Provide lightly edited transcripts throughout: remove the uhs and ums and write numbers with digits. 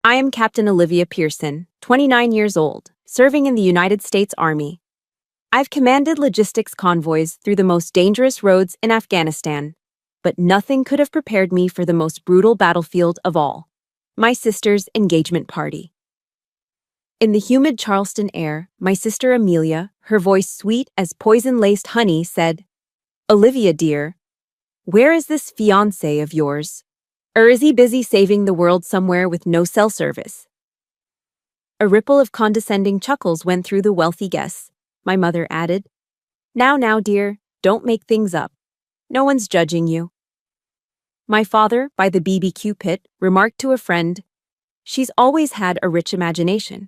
I am Captain Olivia Pearson, 29 years old, serving in the United States Army. I've commanded logistics convoys through the most dangerous roads in Afghanistan, but nothing could have prepared me for the most brutal battlefield of all, my sister's engagement party. In the humid Charleston air, my sister Amelia, her voice sweet as poison-laced honey, said, "Olivia, dear, where is this fiancé of yours? Or is he busy saving the world somewhere with no cell service?" A ripple of condescending chuckles went through the wealthy guests. My mother added, Now, dear, don't make things up. No one's judging you." My father, by the BBQ pit, remarked to a friend, "She's always had a rich imagination,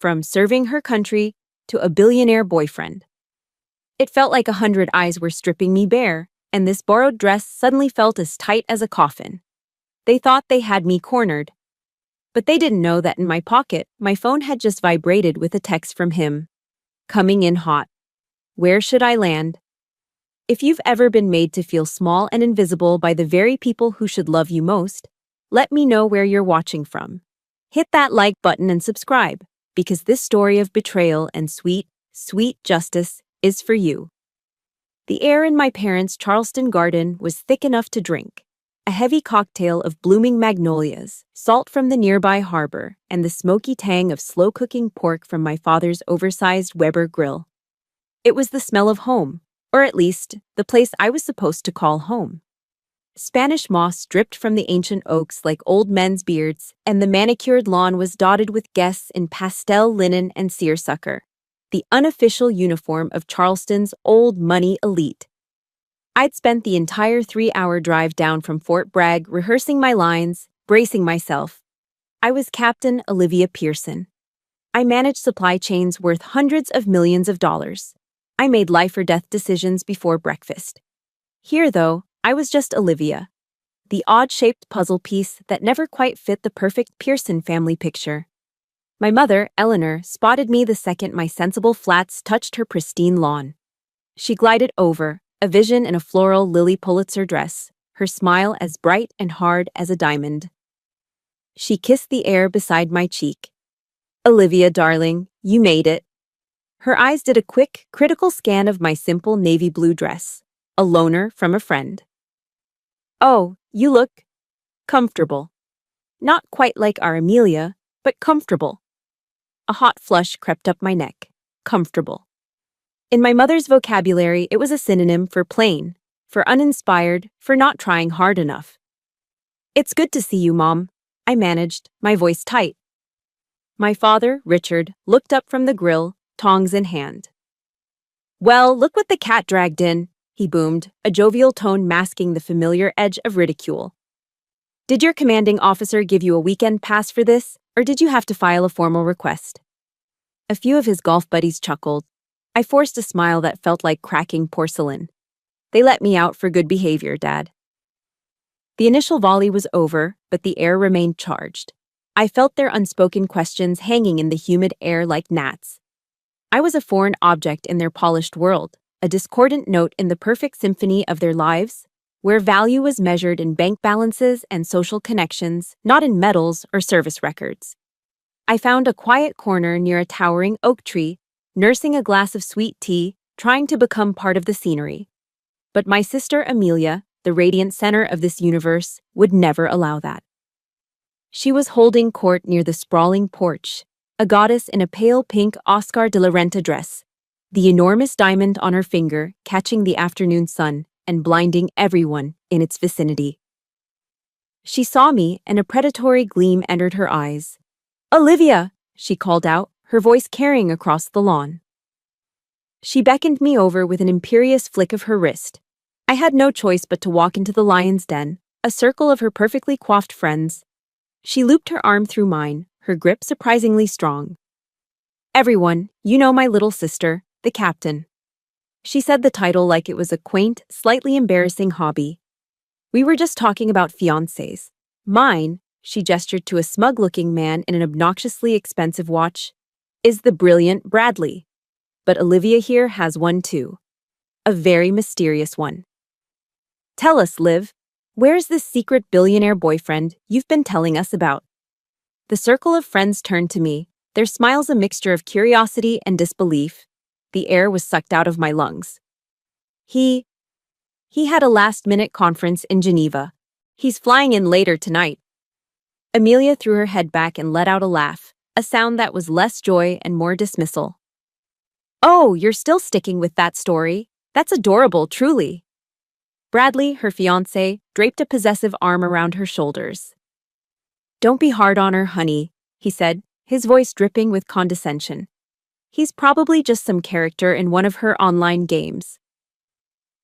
from serving her country to a billionaire boyfriend." It felt like 100 eyes were stripping me bare, and this borrowed dress suddenly felt as tight as a coffin. They thought they had me cornered. But they didn't know that in my pocket, my phone had just vibrated with a text from him. Coming in hot. Where should I land? If you've ever been made to feel small and invisible by the very people who should love you most, let me know where you're watching from. Hit that like button and subscribe, because this story of betrayal and sweet, sweet justice is for you. The air in my parents' Charleston garden was thick enough to drink. A heavy cocktail of blooming magnolias, salt from the nearby harbor, and the smoky tang of slow-cooking pork from my father's oversized Weber grill. It was the smell of home, or at least, the place I was supposed to call home. Spanish moss dripped from the ancient oaks like old men's beards, and the manicured lawn was dotted with guests in pastel linen and seersucker, the unofficial uniform of Charleston's old money elite. I'd spent the entire 3-hour drive down from Fort Bragg rehearsing my lines, bracing myself. I was Captain Olivia Pearson. I managed supply chains worth hundreds of millions of dollars. I made life-or-death decisions before breakfast. Here, though, I was just Olivia, the odd-shaped puzzle piece that never quite fit the perfect Pearson family picture. My mother, Eleanor, spotted me the second my sensible flats touched her pristine lawn. She glided over, a vision in a floral Lily Pulitzer dress, her smile as bright and hard as a diamond. She kissed the air beside my cheek. "Olivia, darling, you made it." Her eyes did a quick, critical scan of my simple navy blue dress, a loaner from a friend. "Oh, you look comfortable. Not quite like our Amelia, but comfortable." A hot flush crept up my neck. Comfortable. In my mother's vocabulary, it was a synonym for plain, for uninspired, for not trying hard enough. "It's good to see you, Mom," I managed, my voice tight. My father, Richard, looked up from the grill, tongs in hand. "Well, look what the cat dragged in," he boomed, a jovial tone masking the familiar edge of ridicule. "Did your commanding officer give you a weekend pass for this, or did you have to file a formal request?" A few of his golf buddies chuckled. I forced a smile that felt like cracking porcelain. "They let me out for good behavior, Dad." The initial volley was over, but the air remained charged. I felt their unspoken questions hanging in the humid air like gnats. I was a foreign object in their polished world, a discordant note in the perfect symphony of their lives, where value was measured in bank balances and social connections, not in medals or service records. I found a quiet corner near a towering oak tree, nursing a glass of sweet tea, trying to become part of the scenery. But my sister Amelia, the radiant center of this universe, would never allow that. She was holding court near the sprawling porch, a goddess in a pale pink Oscar de la Renta dress, the enormous diamond on her finger catching the afternoon sun and blinding everyone in its vicinity. She saw me, and a predatory gleam entered her eyes. "Olivia!" she called out, her voice carrying across the lawn. She beckoned me over with an imperious flick of her wrist. I had no choice but to walk into the lion's den, a circle of her perfectly coiffed friends. She looped her arm through mine, her grip surprisingly strong. "Everyone, you know my little sister, the captain." She said the title like it was a quaint, slightly embarrassing hobby. "We were just talking about fiancés. Mine," she gestured to a smug-looking man in an obnoxiously expensive watch, "is the brilliant Bradley. But Olivia here has one too. A very mysterious one." "Tell us, Liv, where's this secret billionaire boyfriend you've been telling us about?" The circle of friends turned to me, their smiles a mixture of curiosity and disbelief. The air was sucked out of my lungs. He had a last-minute conference in Geneva. He's flying in later tonight. Amelia threw her head back and let out a laugh, a sound that was less joy and more dismissal. Oh, you're still sticking with that story? That's adorable, truly. Bradley, her fiancé, draped a possessive arm around her shoulders. Don't be hard on her, honey, he said, his voice dripping with condescension. He's probably just some character in one of her online games.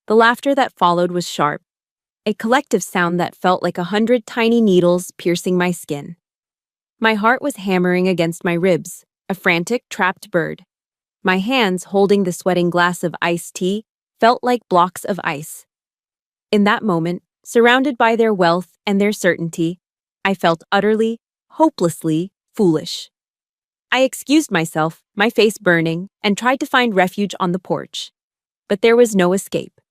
The laughter that followed was sharp, a collective sound that felt like 100 tiny needles piercing my skin. My heart was hammering against my ribs, a frantic, trapped bird. My hands, holding the sweating glass of iced tea, felt like blocks of ice. In that moment, surrounded by their wealth and their certainty, I felt utterly, hopelessly foolish. I excused myself, my face burning, and tried to find refuge on the porch. But there was no escape.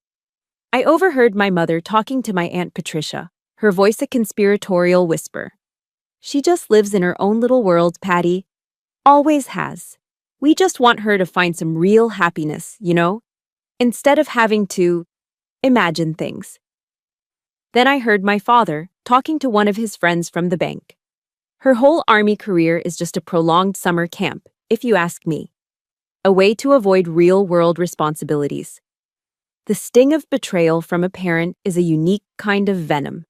I overheard my mother talking to my Aunt Patricia, her voice a conspiratorial whisper. She just lives in her own little world, Patty. Always has. We just want her to find some real happiness, you know? Instead of having to imagine things. Then I heard my father talking to one of his friends from the bank. Her whole army career is just a prolonged summer camp, if you ask me. A way to avoid real-world responsibilities. The sting of betrayal from a parent is a unique kind of venom.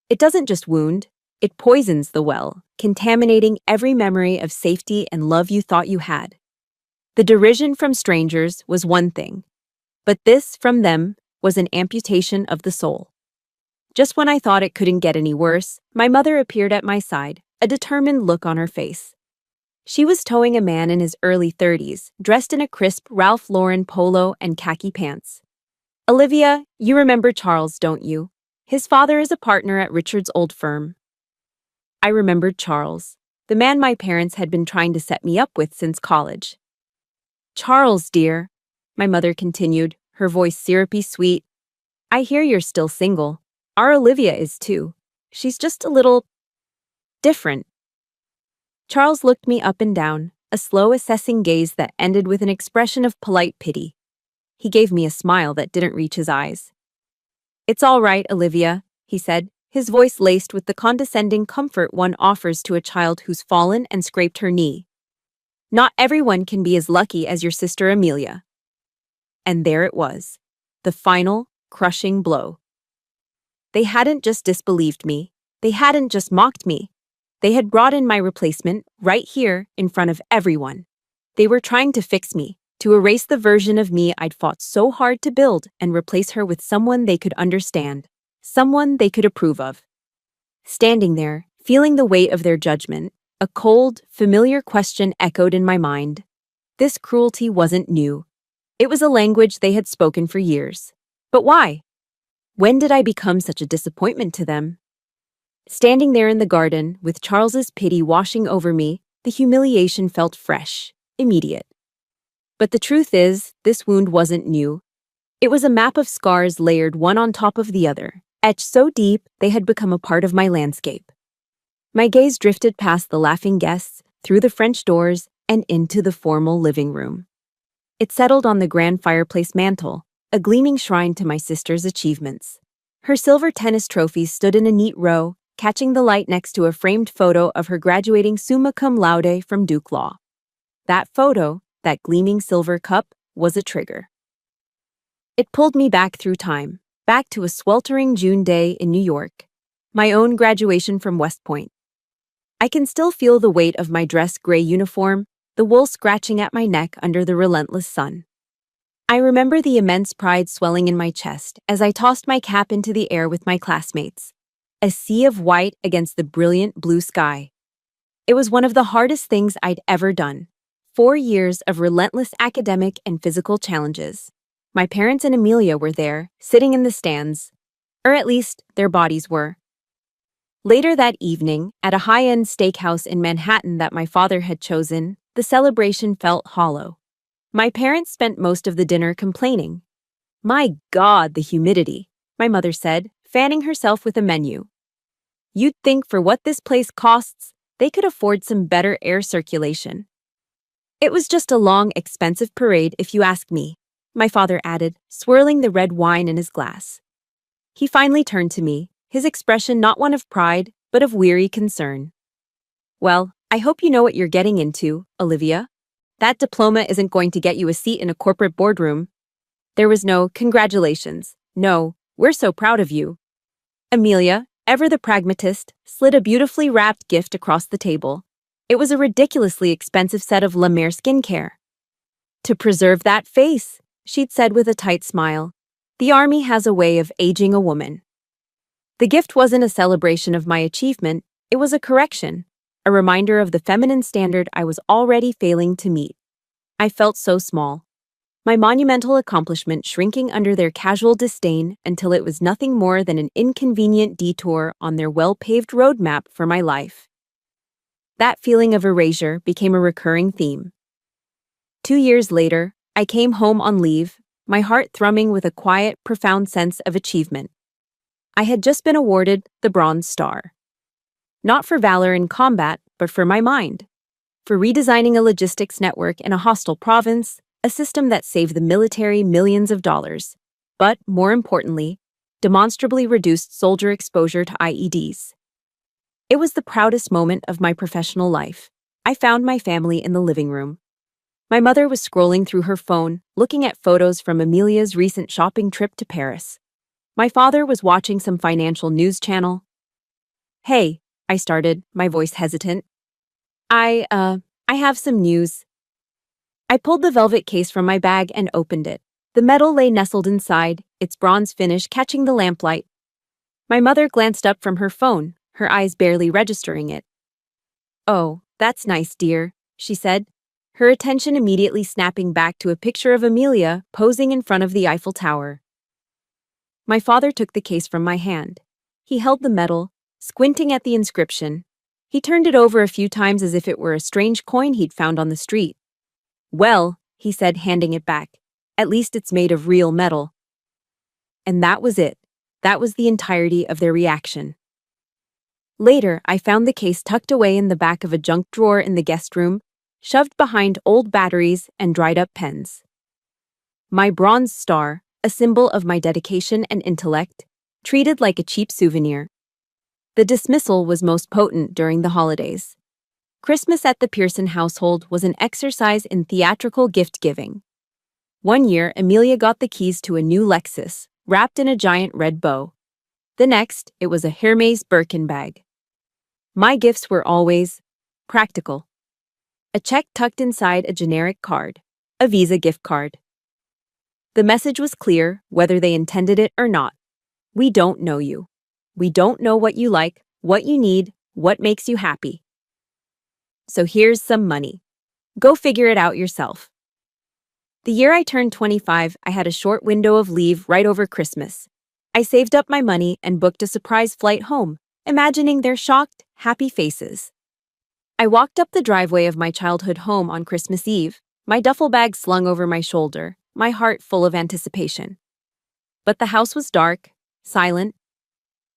It doesn't just wound, it poisons the well, contaminating every memory of safety and love you thought you had. The derision from strangers was one thing, but this from them was an amputation of the soul. Just when I thought it couldn't get any worse, my mother appeared at my side, a determined look on her face. She was towing a man in his early 30s, dressed in a crisp Ralph Lauren polo and khaki pants. Olivia, you remember Charles, don't you? His father is a partner at Richard's old firm. I remembered Charles, the man my parents had been trying to set me up with since college. Charles, dear, my mother continued, her voice syrupy sweet. I hear you're still single. Our Olivia is too. She's just a little different. Charles looked me up and down, a slow assessing gaze that ended with an expression of polite pity. He gave me a smile that didn't reach his eyes. It's all right, Olivia, he said, his voice laced with the condescending comfort one offers to a child who's fallen and scraped her knee. Not everyone can be as lucky as your sister Amelia. And there it was, the final, crushing blow. They hadn't just disbelieved me, they hadn't just mocked me. They had brought in my replacement right here in front of everyone. They were trying to fix me, to erase the version of me I'd fought so hard to build and replace her with someone they could understand, someone they could approve of. Standing there, feeling the weight of their judgment, a cold, familiar question echoed in my mind. This cruelty wasn't new. It was a language they had spoken for years. But why? When did I become such a disappointment to them? Standing there in the garden, with Charles's pity washing over me, the humiliation felt fresh, immediate. But the truth is, this wound wasn't new. It was a map of scars layered one on top of the other, etched so deep they had become a part of my landscape. My gaze drifted past the laughing guests, through the French doors, and into the formal living room. It settled on the grand fireplace mantel, a gleaming shrine to my sister's achievements. Her silver tennis trophies stood in a neat row, catching the light next to a framed photo of her graduating summa cum laude from Duke Law. That photo, that gleaming silver cup, was a trigger. It pulled me back through time, back to a sweltering June day in New York, my own graduation from West Point. I can still feel the weight of my dress gray uniform, the wool scratching at my neck under the relentless sun. I remember the immense pride swelling in my chest as I tossed my cap into the air with my classmates, a sea of white against the brilliant blue sky. It was one of the hardest things I'd ever done. 4 years of relentless academic and physical challenges. My parents and Amelia were there, sitting in the stands, or at least their bodies were. Later that evening, at a high-end steakhouse in Manhattan that my father had chosen, the celebration felt hollow. My parents spent most of the dinner complaining. My God, the humidity, my mother said, fanning herself with a menu. You'd think for what this place costs, They could afford some better air circulation. It was just a long, expensive parade, if you ask me, my father added, swirling the red wine in his glass. He finally turned to me, his expression not one of pride, but of weary concern. Well, I hope you know what you're getting into, Olivia. That diploma isn't going to get you a seat in a corporate boardroom. There was no congratulations. No, we're so proud of you. Amelia, ever the pragmatist, slid a beautifully wrapped gift across the table. It was a ridiculously expensive set of La Mer skincare. To preserve that face, she'd said with a tight smile. The army has a way of aging a woman. The gift wasn't a celebration of my achievement, it was a correction, a reminder of the feminine standard I was already failing to meet. I felt so small. My monumental accomplishment shrinking under their casual disdain until it was nothing more than an inconvenient detour on their well-paved roadmap for my life. That feeling of erasure became a recurring theme. 2 years later, I came home on leave, my heart thrumming with a quiet, profound sense of achievement. I had just been awarded the Bronze Star. Not for valor in combat, but for my mind. For redesigning a logistics network in a hostile province, a system that saved the military millions of dollars, but, more importantly, demonstrably reduced soldier exposure to IEDs. It was the proudest moment of my professional life. I found my family in the living room. My mother was scrolling through her phone, looking at photos from Amelia's recent shopping trip to Paris. My father was watching some financial news channel. Hey, I started, my voice hesitant. I have some news. I pulled the velvet case from my bag and opened it. The metal lay nestled inside, its bronze finish catching the lamplight. My mother glanced up from her phone, her eyes barely registering it. Oh, that's nice, dear, she said, her attention immediately snapping back to a picture of Amelia posing in front of the Eiffel Tower. My father took the case from my hand. He held the metal, squinting at the inscription. He turned it over a few times as if it were a strange coin he'd found on the street. Well, he said, handing it back, at least it's made of real metal. And that was it. That was the entirety of their reaction. Later, I found the case tucked away in the back of a junk drawer in the guest room, shoved behind old batteries and dried-up pens. My Bronze Star, a symbol of my dedication and intellect, treated like a cheap souvenir. The dismissal was most potent during the holidays. Christmas at the Pearson household was an exercise in theatrical gift-giving. One year, Amelia got the keys to a new Lexus, wrapped in a giant red bow. The next, it was a Hermès Birkin bag. My gifts were always practical. A check tucked inside a generic card, a Visa gift card. The message was clear, whether they intended it or not. We don't know you. We don't know what you like, what you need, what makes you happy. So here's some money. Go figure it out yourself. The year I turned 25, I had a short window of leave right over Christmas. I saved up my money and booked a surprise flight home, imagining their shocked, happy faces. I walked up the driveway of my childhood home on Christmas Eve, my duffel bag slung over my shoulder, my heart full of anticipation. But the house was dark, silent.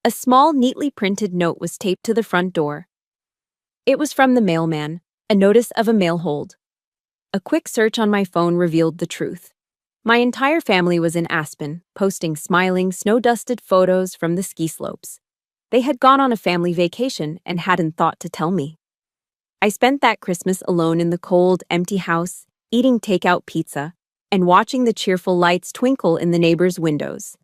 A small, neatly printed note was taped to the front door. It was from the mailman, a notice of a mail hold. A quick search on my phone revealed the truth. My entire family was in Aspen, posting smiling, snow-dusted photos from the ski slopes. They had gone on a family vacation and hadn't thought to tell me. I spent that Christmas alone in the cold, empty house, eating takeout pizza, and watching the cheerful lights twinkle in the neighbors' windows.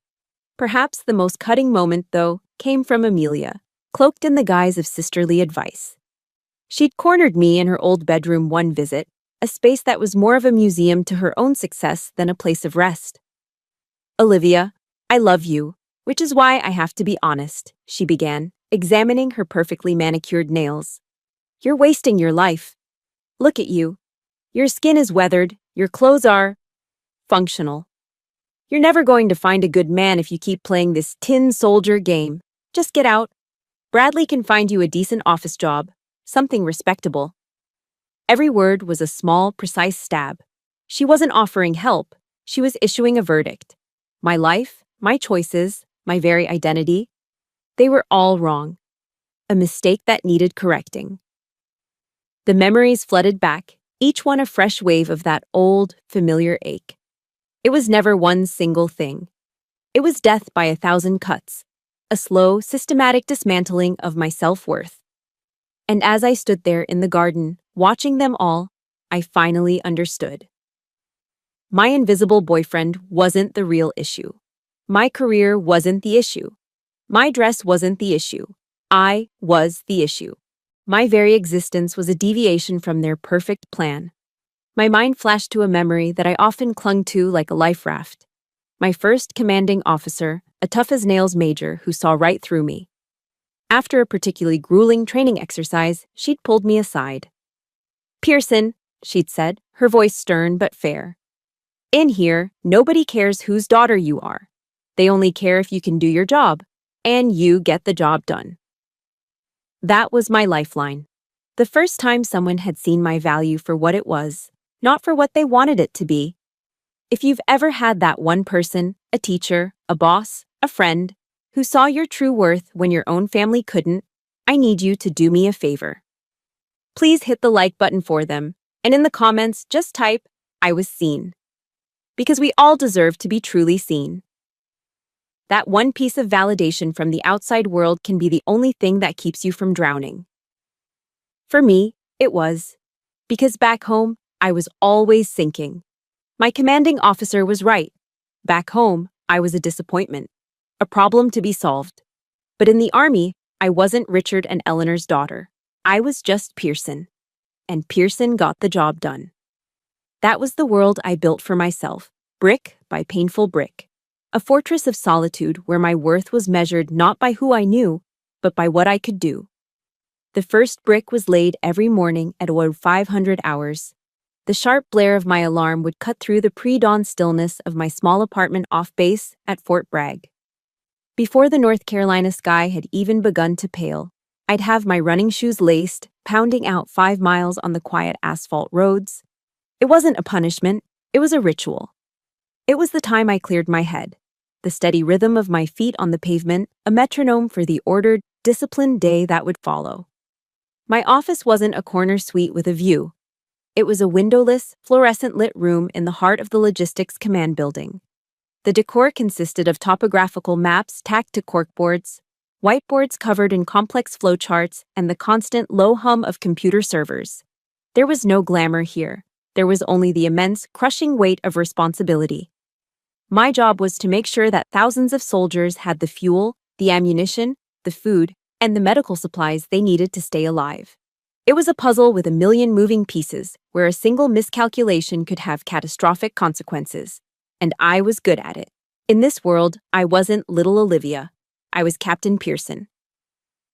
Perhaps the most cutting moment, though, came from Amelia, cloaked in the guise of sisterly advice. She'd cornered me in her old bedroom one visit, a space that was more of a museum to her own success than a place of rest. Olivia, I love you, which is why I have to be honest, she began, examining her perfectly manicured nails. You're wasting your life. Look at you. Your skin is weathered, your clothes are functional. You're never going to find a good man if you keep playing this tin soldier game. Just get out. Bradley can find you a decent office job, something respectable. Every word was a small, precise stab. She wasn't offering help, she was issuing a verdict. My life, my choices, my very identity, they were all wrong. A mistake that needed correcting. The memories flooded back, each one a fresh wave of that old, familiar ache. It was never one single thing. It was death by 1,000 cuts, a slow, systematic dismantling of my self-worth. And as I stood there in the garden, watching them all, I finally understood. My invisible boyfriend wasn't the real issue. My career wasn't the issue. My dress wasn't the issue. I was the issue. My very existence was a deviation from their perfect plan. My mind flashed to a memory that I often clung to like a life raft. My first commanding officer, a tough-as-nails major who saw right through me. After a particularly grueling training exercise, she'd pulled me aside. "Pearson," she'd said, her voice stern but fair. "In here, nobody cares whose daughter you are. They only care if you can do your job, and you get the job done." That was my lifeline. The first time someone had seen my value for what it was, not for what they wanted it to be. If you've ever had that one person, a teacher, a boss, a friend, who saw your true worth when your own family couldn't, I need you to do me a favor. Please hit the like button for them, and in the comments, just type, "I was seen." Because we all deserve to be truly seen. That one piece of validation from the outside world can be the only thing that keeps you from drowning. For me, it was. Because back home, I was always sinking. My commanding officer was right. Back home, I was a disappointment, a problem to be solved. But in the Army, I wasn't Richard and Eleanor's daughter. I was just Pearson. And Pearson got the job done. That was the world I built for myself, brick by painful brick. A fortress of solitude where my worth was measured not by who I knew, but by what I could do. The first brick was laid every morning at about 500 hours. The sharp blare of my alarm would cut through the pre-dawn stillness of my small apartment off base at Fort Bragg. Before the North Carolina sky had even begun to pale, I'd have my running shoes laced, pounding out 5 miles on the quiet asphalt roads. It wasn't a punishment, it was a ritual. It was the time I cleared my head, the steady rhythm of my feet on the pavement, a metronome for the ordered, disciplined day that would follow. My office wasn't a corner suite with a view. It was a windowless, fluorescent-lit room in the heart of the Logistics Command Building. The decor consisted of topographical maps tacked to corkboards, whiteboards covered in complex flowcharts, and the constant low hum of computer servers. There was no glamour here. There was only the immense, crushing weight of responsibility. My job was to make sure that thousands of soldiers had the fuel, the ammunition, the food, and the medical supplies they needed to stay alive. It was a puzzle with a million moving pieces, where a single miscalculation could have catastrophic consequences. And I was good at it. In this world, I wasn't little Olivia. I was Captain Pearson.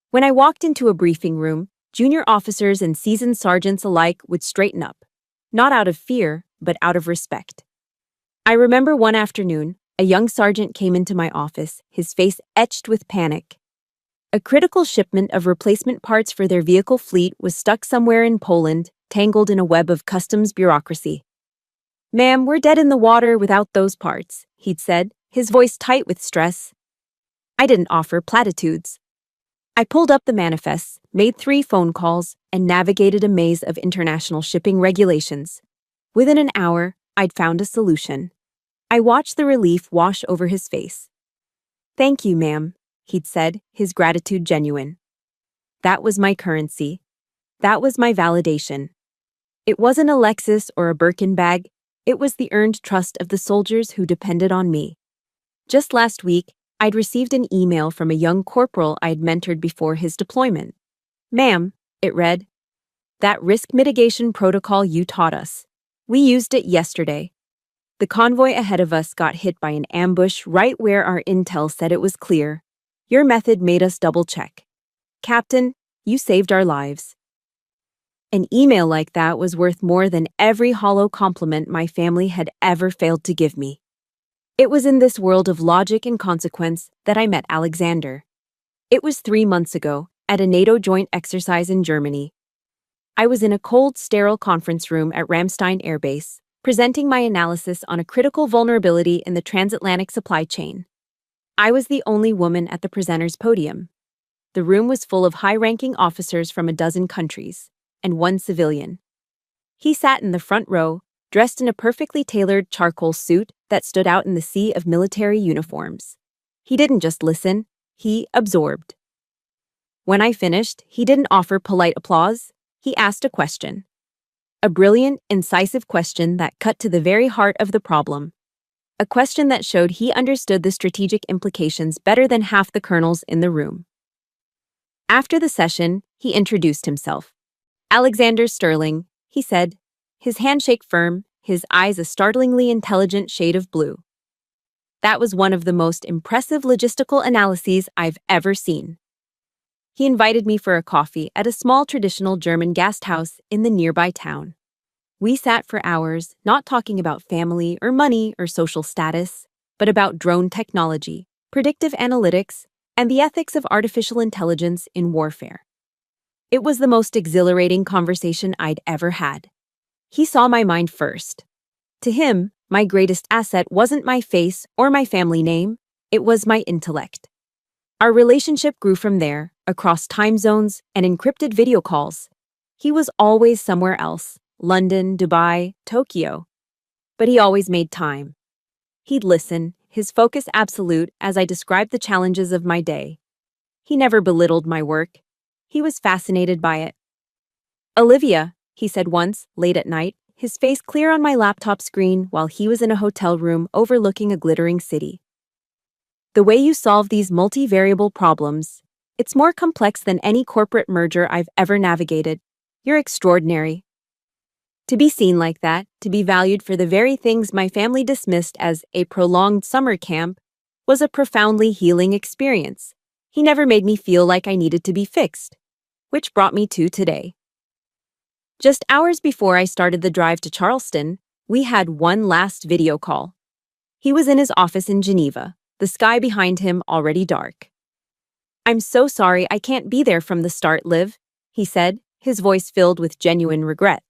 When I walked into a briefing room, junior officers and seasoned sergeants alike would straighten up, not out of fear, but out of respect. I remember one afternoon, a young sergeant came into my office, his face etched with panic. A critical shipment of replacement parts for their vehicle fleet was stuck somewhere in Poland, tangled in a web of customs bureaucracy. "Ma'am, we're dead in the water without those parts," he'd said, his voice tight with stress. I didn't offer platitudes. I pulled up the manifests, made 3 phone calls, and navigated a maze of international shipping regulations. Within an hour, I'd found a solution. I watched the relief wash over his face. "Thank you, ma'am," he'd said, his gratitude genuine. That was my currency. That was my validation. It wasn't a Lexus or a Birkin bag. It was the earned trust of the soldiers who depended on me. Just last week, I'd received an email from a young corporal I'd mentored before his deployment. "Ma'am," it read, "that risk mitigation protocol you taught us. We used it yesterday. The convoy ahead of us got hit by an ambush right where our intel said it was clear. Your method made us double-check. Captain, you saved our lives." An email like that was worth more than every hollow compliment my family had ever failed to give me. It was in this world of logic and consequence that I met Alexander. It was 3 months ago, at a NATO joint exercise in Germany. I was in a cold, sterile conference room at Ramstein Air Base, presenting my analysis on a critical vulnerability in the transatlantic supply chain. I was the only woman at the presenter's podium. The room was full of high-ranking officers from a dozen countries. and one civilian. He sat in the front row, dressed in a perfectly tailored charcoal suit that stood out in the sea of military uniforms. He didn't just listen, he absorbed. When I finished, he didn't offer polite applause, he asked a question. A brilliant, incisive question that cut to the very heart of the problem. A question that showed he understood the strategic implications better than half the colonels in the room. After the session, he introduced himself. Alexander Sterling, he said, his handshake firm, his eyes a startlingly intelligent shade of blue. That was one of the most impressive logistical analyses I've ever seen. He invited me for a coffee at a small traditional German gasthaus in the nearby town. We sat for hours, not talking about family or money or social status, but about drone technology, predictive analytics, and the ethics of artificial intelligence in warfare. It was the most exhilarating conversation I'd ever had. He saw my mind first. To him, my greatest asset wasn't my face or my family name, it was my intellect. Our relationship grew from there, across time zones and encrypted video calls. He was always somewhere else, London, Dubai, Tokyo. But he always made time. He'd listen, his focus absolute as I described the challenges of my day. He never belittled my work. He was fascinated by it. "Olivia," he said once, late at night, his face clear on my laptop screen while he was in a hotel room overlooking a glittering city. "The way you solve these multivariable problems, it's more complex than any corporate merger I've ever navigated. You're extraordinary." To be seen like that, to be valued for the very things my family dismissed as a prolonged summer camp, was a profoundly healing experience. He never made me feel like I needed to be fixed. Which brought me to today. Just hours before I started the drive to Charleston, we had one last video call. He was in his office in Geneva, the sky behind him already dark. "I'm so sorry I can't be there from the start, Liv," he said, his voice filled with genuine regret.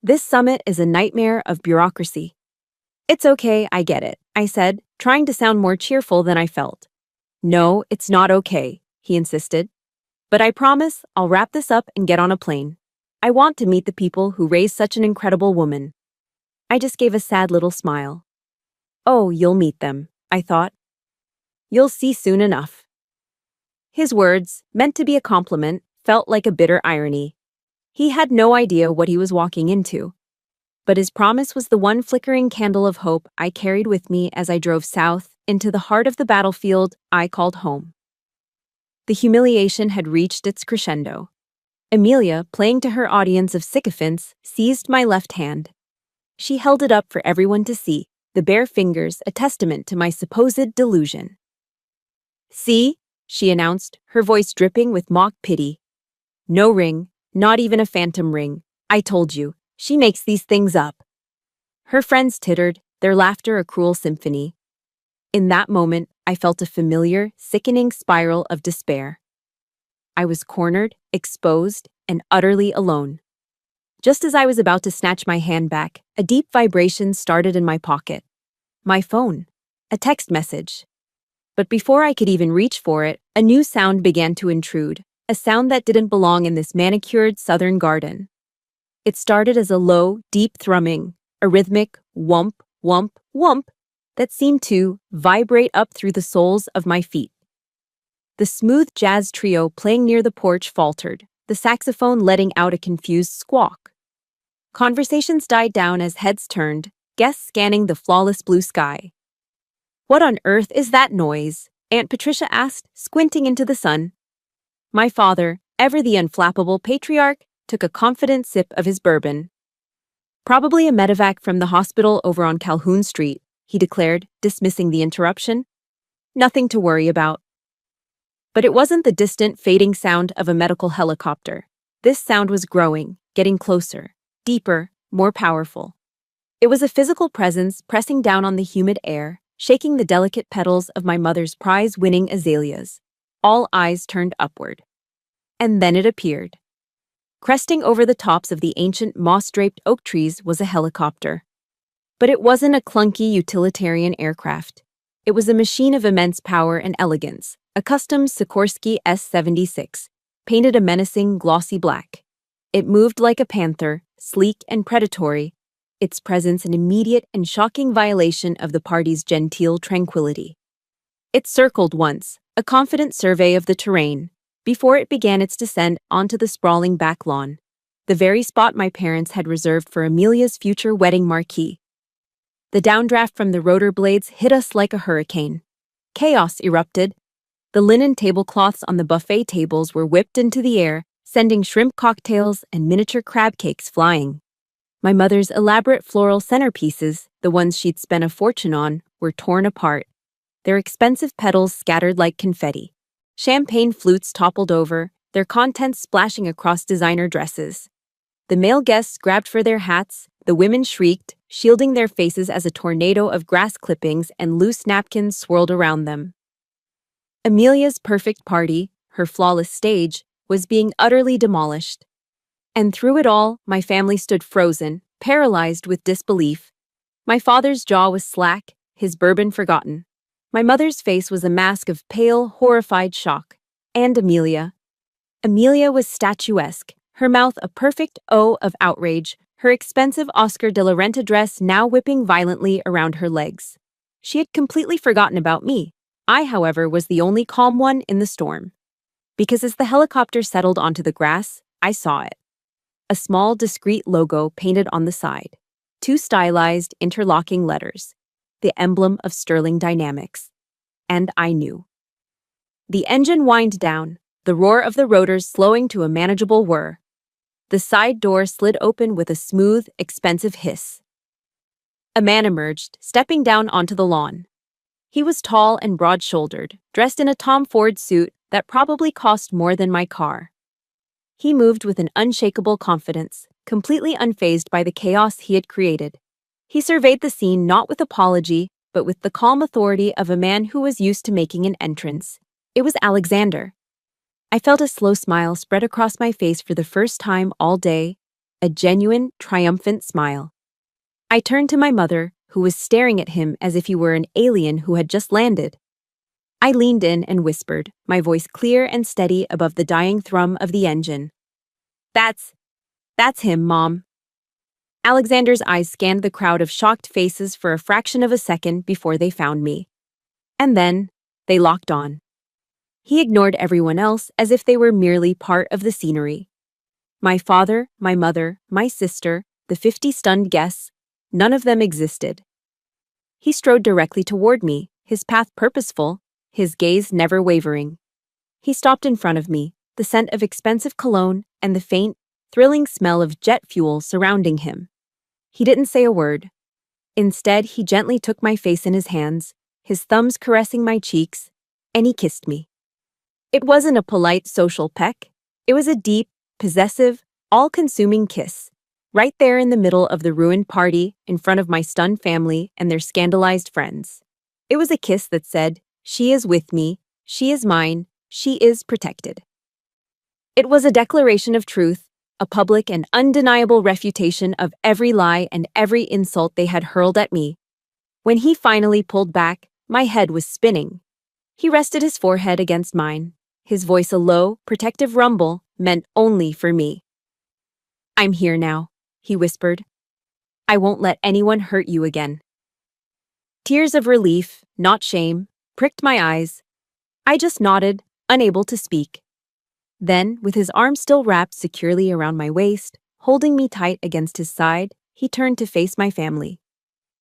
"This summit is a nightmare of bureaucracy." "It's okay, I get it," I said, trying to sound more cheerful than I felt. "No, it's not okay," he insisted. "But I promise I'll wrap this up and get on a plane. I want to meet the people who raised such an incredible woman." I just gave a sad little smile. "Oh, you'll meet them," I thought. "You'll see soon enough." His words, meant to be a compliment, felt like a bitter irony. He had no idea what he was walking into. But his promise was the one flickering candle of hope I carried with me as I drove south into the heart of the battlefield I called home. The humiliation had reached its crescendo. Amelia, playing to her audience of sycophants, seized my left hand. She held it up for everyone to see, the bare fingers a testament to my supposed delusion. "See?" she announced, her voice dripping with mock pity. "No ring. Not even a phantom ring. I told you, she makes these things up." Her friends tittered, their laughter a cruel symphony. In that moment, I felt a familiar, sickening spiral of despair. I was cornered, exposed, and utterly alone. Just as I was about to snatch my hand back, a deep vibration started in my pocket. My phone. A text message. But before I could even reach for it, a new sound began to intrude. A sound that didn't belong in this manicured southern garden. It started as a low, deep thrumming, a rhythmic whump, whump, whump that seemed to vibrate up through the soles of my feet. The smooth jazz trio playing near the porch faltered, the saxophone letting out a confused squawk. Conversations died down as heads turned, guests scanning the flawless blue sky. "What on earth is that noise?" Aunt Patricia asked, squinting into the sun. My father, ever the unflappable patriarch, took a confident sip of his bourbon. "Probably a medevac from the hospital over on Calhoun Street," he declared, dismissing the interruption. "Nothing to worry about." But it wasn't the distant, fading sound of a medical helicopter. This sound was growing, getting closer, deeper, more powerful. It was a physical presence pressing down on the humid air, shaking the delicate petals of my mother's prize-winning azaleas. All eyes turned upward. And then it appeared. Cresting over the tops of the ancient moss-draped oak trees was a helicopter. But it wasn't a clunky utilitarian aircraft. It was a machine of immense power and elegance, a custom Sikorsky S-76, painted a menacing glossy black. It moved like a panther, sleek and predatory, its presence an immediate and shocking violation of the party's genteel tranquility. It circled once, a confident survey of the terrain, before it began its descent onto the sprawling back lawn, the very spot my parents had reserved for Amelia's future wedding marquee. The downdraft from the rotor blades hit us like a hurricane. Chaos erupted. The linen tablecloths on the buffet tables were whipped into the air, sending shrimp cocktails and miniature crab cakes flying. My mother's elaborate floral centerpieces, the ones she'd spent a fortune on, were torn apart, their expensive petals scattered like confetti. Champagne flutes toppled over, their contents splashing across designer dresses. The male guests grabbed for their hats, the women shrieked, shielding their faces as a tornado of grass clippings and loose napkins swirled around them. Amelia's perfect party, her flawless stage, was being utterly demolished. And through it all, my family stood frozen, paralyzed with disbelief. My father's jaw was slack, his bourbon forgotten. My mother's face was a mask of pale, horrified shock. And Amelia. Amelia was statuesque, her mouth a perfect O of outrage, her expensive Oscar de la Renta dress now whipping violently around her legs. She had completely forgotten about me. I, however, was the only calm one in the storm. Because as the helicopter settled onto the grass, I saw it. A small, discreet logo painted on the side. 2 stylized, interlocking letters. The emblem of Sterling Dynamics. And I knew. The engine whined down, the roar of the rotors slowing to a manageable whir. The side door slid open with a smooth, expensive hiss. A man emerged, stepping down onto the lawn. He was tall and broad-shouldered, dressed in a Tom Ford suit that probably cost more than my car. He moved with an unshakable confidence, completely unfazed by the chaos he had created. He surveyed the scene not with apology, but with the calm authority of a man who was used to making an entrance. It was Alexander. I felt a slow smile spread across my face for the first time all day, a genuine, triumphant smile. I turned to my mother, who was staring at him as if he were an alien who had just landed. I leaned in and whispered, my voice clear and steady above the dying thrum of the engine. That's him, Mom." Alexander's eyes scanned the crowd of shocked faces for a fraction of a second before they found me. And then, they locked on. He ignored everyone else as if they were merely part of the scenery. My father, my mother, my sister, the 50 stunned guests, none of them existed. He strode directly toward me, his path purposeful, his gaze never wavering. He stopped in front of me, the scent of expensive cologne and the faint, thrilling smell of jet fuel surrounding him. He didn't say a word. Instead, he gently took my face in his hands, his thumbs caressing my cheeks, and he kissed me. It wasn't a polite social peck. It was a deep, possessive, all-consuming kiss, right there in the middle of the ruined party, in front of my stunned family and their scandalized friends. It was a kiss that said, "She is with me, she is mine, she is protected." It was a declaration of truth, a public and undeniable refutation of every lie and every insult they had hurled at me. When he finally pulled back, my head was spinning. He rested his forehead against mine, his voice a low, protective rumble meant only for me. "I'm here now," he whispered. "I won't let anyone hurt you again." Tears of relief, not shame, pricked my eyes. I just nodded, unable to speak. Then, with his arm still wrapped securely around my waist, holding me tight against his side, he turned to face my family.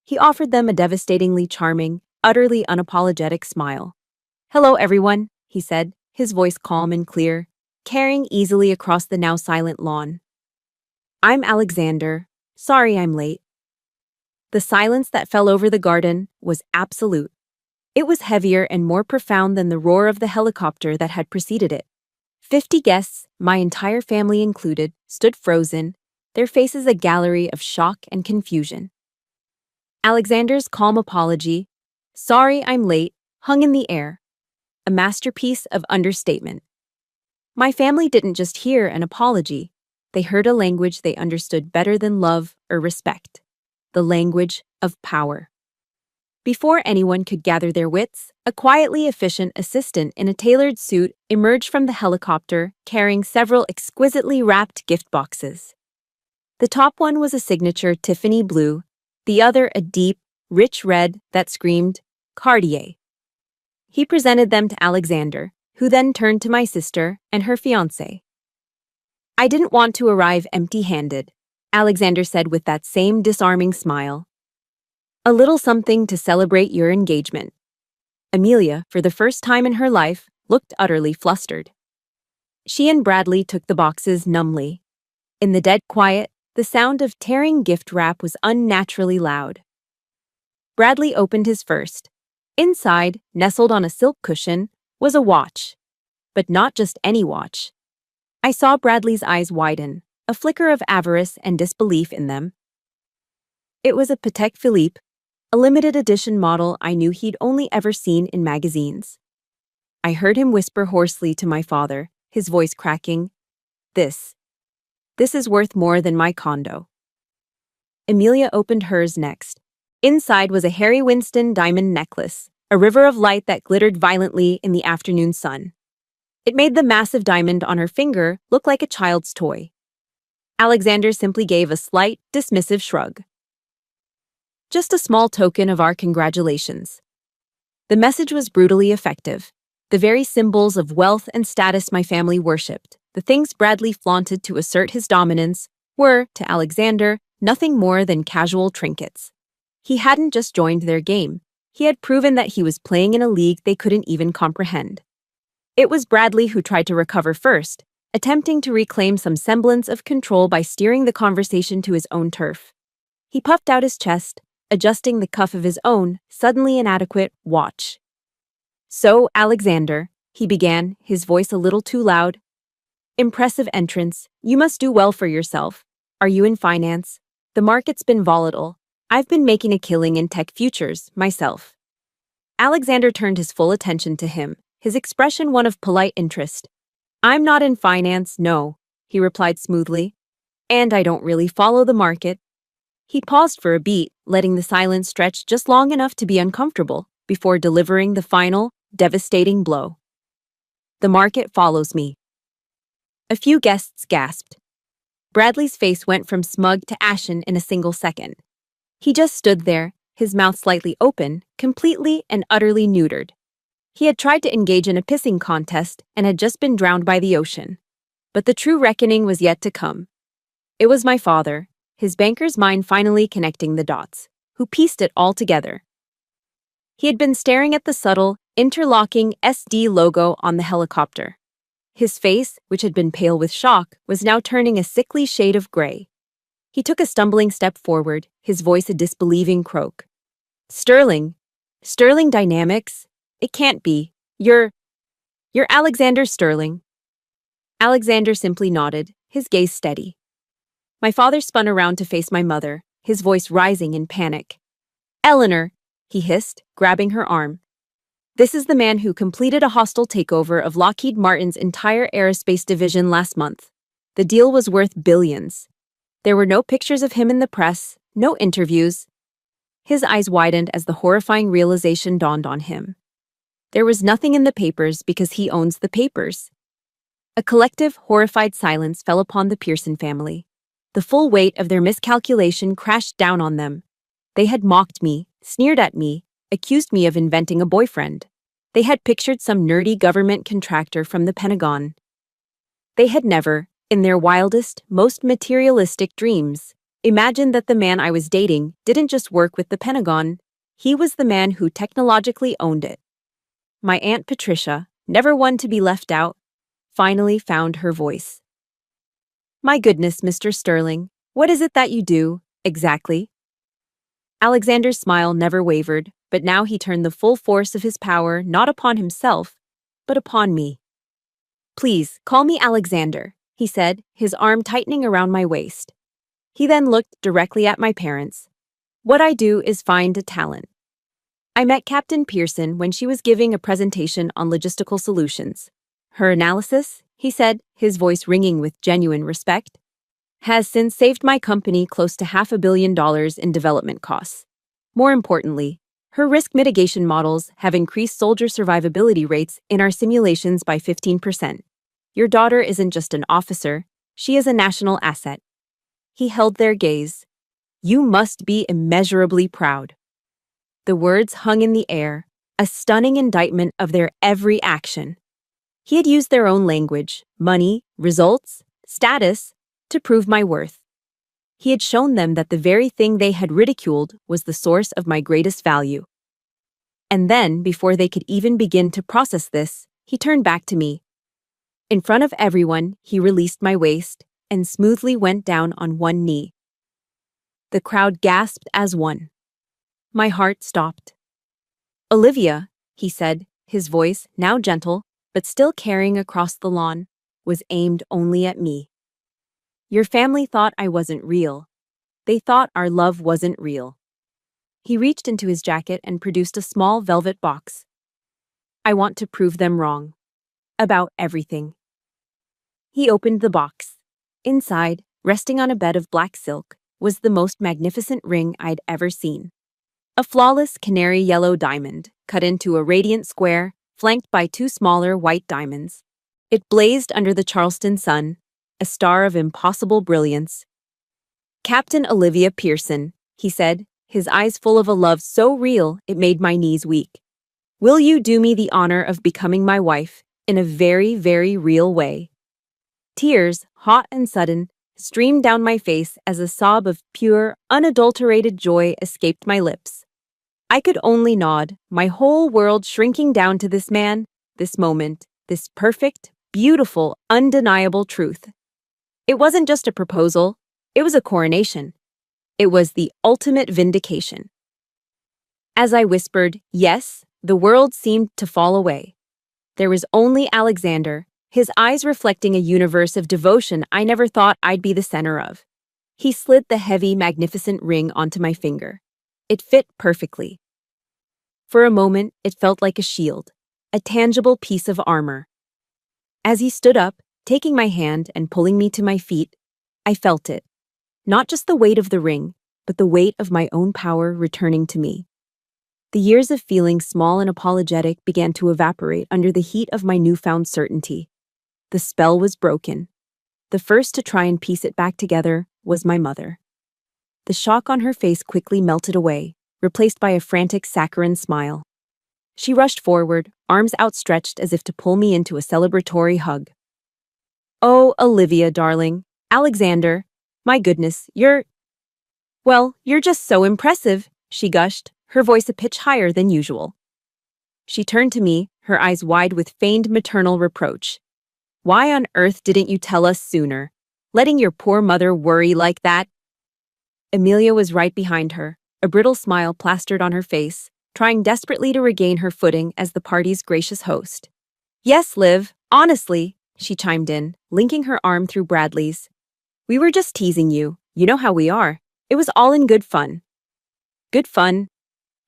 He offered them a devastatingly charming, utterly unapologetic smile. "Hello, everyone," he said, his voice calm and clear, carrying easily across the now silent lawn. "I'm Alexander. Sorry I'm late." The silence that fell over the garden was absolute. It was heavier and more profound than the roar of the helicopter that had preceded it. 50 guests, my entire family included, stood frozen, their faces a gallery of shock and confusion. Alexander's calm apology, "Sorry I'm late," hung in the air, a masterpiece of understatement. My family didn't just hear an apology, they heard a language they understood better than love or respect, the language of power. Before anyone could gather their wits, a quietly efficient assistant in a tailored suit emerged from the helicopter carrying several exquisitely wrapped gift boxes. The top one was a signature Tiffany blue, the other a deep, rich red that screamed, Cartier. He presented them to Alexander, who then turned to my sister and her fiancé. I didn't want to arrive empty-handed, Alexander said with that same disarming smile. A little something to celebrate your engagement. Amelia, for the first time in her life, looked utterly flustered. She and Bradley took the boxes numbly. In the dead quiet, the sound of tearing gift wrap was unnaturally loud. Bradley opened his first. Inside, nestled on a silk cushion, was a watch. But not just any watch. I saw Bradley's eyes widen, a flicker of avarice and disbelief in them. It was a Patek Philippe, a limited edition model I knew he'd only ever seen in magazines. I heard him whisper hoarsely to my father, his voice cracking, This is worth more than my condo." Amelia opened hers next. Inside was a Harry Winston diamond necklace, a river of light that glittered violently in the afternoon sun. It made the massive diamond on her finger look like a child's toy. Alexander simply gave a slight, dismissive shrug. Just a small token of our congratulations. The message was brutally effective. The very symbols of wealth and status my family worshipped, the things Bradley flaunted to assert his dominance, were, to Alexander, nothing more than casual trinkets. He hadn't just joined their game. He had proven that he was playing in a league they couldn't even comprehend. It was Bradley who tried to recover first, attempting to reclaim some semblance of control by steering the conversation to his own turf. He puffed out his chest, adjusting the cuff of his own, suddenly inadequate, watch. "So, Alexander," he began, his voice a little too loud. "Impressive entrance. You must do well for yourself. Are you in finance? The market's been volatile. I've been making a killing in tech futures, myself." Alexander turned his full attention to him, his expression one of polite interest. "I'm not in finance, no," he replied smoothly. "And I don't really follow the market." He paused for a beat, letting the silence stretch just long enough to be uncomfortable, before delivering the final, devastating blow. "The market follows me." A few guests gasped. Bradley's face went from smug to ashen in a single second. He just stood there, his mouth slightly open, completely and utterly neutered. He had tried to engage in a pissing contest and had just been drowned by the ocean. But the true reckoning was yet to come. It was my father, his banker's mind finally connecting the dots, who pieced it all together. He had been staring at the subtle, interlocking SD logo on the helicopter. His face, which had been pale with shock, was now turning a sickly shade of gray. He took a stumbling step forward, his voice a disbelieving croak. Sterling Dynamics? It can't be. You're Alexander Sterling." Alexander simply nodded, his gaze steady. My father spun around to face my mother, his voice rising in panic. "Eleanor," he hissed, grabbing her arm. "This is the man who completed a hostile takeover of Lockheed Martin's entire aerospace division last month. The deal was worth billions. There were no pictures of him in the press, no interviews." His eyes widened as the horrifying realization dawned on him. There was nothing in the papers because he owns the papers. A collective, horrified silence fell upon the Pearson family. The full weight of their miscalculation crashed down on them. They had mocked me, sneered at me, accused me of inventing a boyfriend. They had pictured some nerdy government contractor from the Pentagon. They had never, in their wildest, most materialistic dreams, imagined that the man I was dating didn't just work with the Pentagon. He was the man who technologically owned it. My Aunt Patricia, never one to be left out, finally found her voice. "My goodness, Mr. Sterling, what is it that you do, exactly?" Alexander's smile never wavered, but now he turned the full force of his power not upon himself, but upon me. "Please, call me Alexander," he said, his arm tightening around my waist. He then looked directly at my parents. "What I do is find a talent. I met Captain Pearson when she was giving a presentation on logistical solutions. Her analysis," he said, his voice ringing with genuine respect, "has since saved my company close to $500 million in development costs. More importantly, Her risk mitigation models have increased soldier survivability rates in our simulations by 15%. Your daughter isn't just an officer, she is a national asset. He held their gaze. You must be immeasurably proud. The words hung in the air, a stunning indictment of their every action. He had used their own language, money, results, status, to prove my worth. He had shown them that the very thing they had ridiculed was the source of my greatest value. And then, before they could even begin to process this, he turned back to me. In front of everyone, he released my waist and smoothly went down on one knee. The crowd gasped as one. My heart stopped. Olivia, he said, his voice, now gentle, but still carrying across the lawn, was aimed only at me. Your family thought I wasn't real. They thought our love wasn't real. He reached into his jacket and produced a small velvet box. I want to prove them wrong. About everything. He opened the box. Inside, resting on a bed of black silk, was the most magnificent ring I'd ever seen. A flawless canary yellow diamond, cut into a radiant square, flanked by two smaller white diamonds. It blazed under the Charleston sun, a star of impossible brilliance. Captain Olivia Pearson, he said, his eyes full of a love so real it made my knees weak. Will you do me the honor of becoming my wife in a very, very real way? Tears, hot and sudden, streamed down my face as a sob of pure, unadulterated joy escaped my lips. I could only nod, my whole world shrinking down to this man, this moment, this perfect, beautiful, undeniable truth. It wasn't just a proposal, it was a coronation. It was the ultimate vindication. As I whispered, yes, the world seemed to fall away. There was only Alexander, his eyes reflecting a universe of devotion I never thought I'd be the center of. He slid the heavy, magnificent ring onto my finger. It fit perfectly. For a moment, it felt like a shield, a tangible piece of armor. As he stood up, taking my hand and pulling me to my feet, I felt it. Not just the weight of the ring, but the weight of my own power returning to me. The years of feeling small and apologetic began to evaporate under the heat of my newfound certainty. The spell was broken. The first to try and piece it back together was my mother. The shock on her face quickly melted away, replaced by a frantic saccharine smile. She rushed forward, arms outstretched as if to pull me into a celebratory hug. Oh, Olivia, darling. Alexander. My goodness, you're just so impressive, she gushed, her voice a pitch higher than usual. She turned to me, her eyes wide with feigned maternal reproach. Why on earth didn't you tell us sooner? Letting your poor mother worry like that? Amelia was right behind her, a brittle smile plastered on her face, trying desperately to regain her footing as the party's gracious host. Yes, Liv, honestly, she chimed in, linking her arm through Bradley's. We were just teasing you. You know how we are. It was all in good fun. Good fun.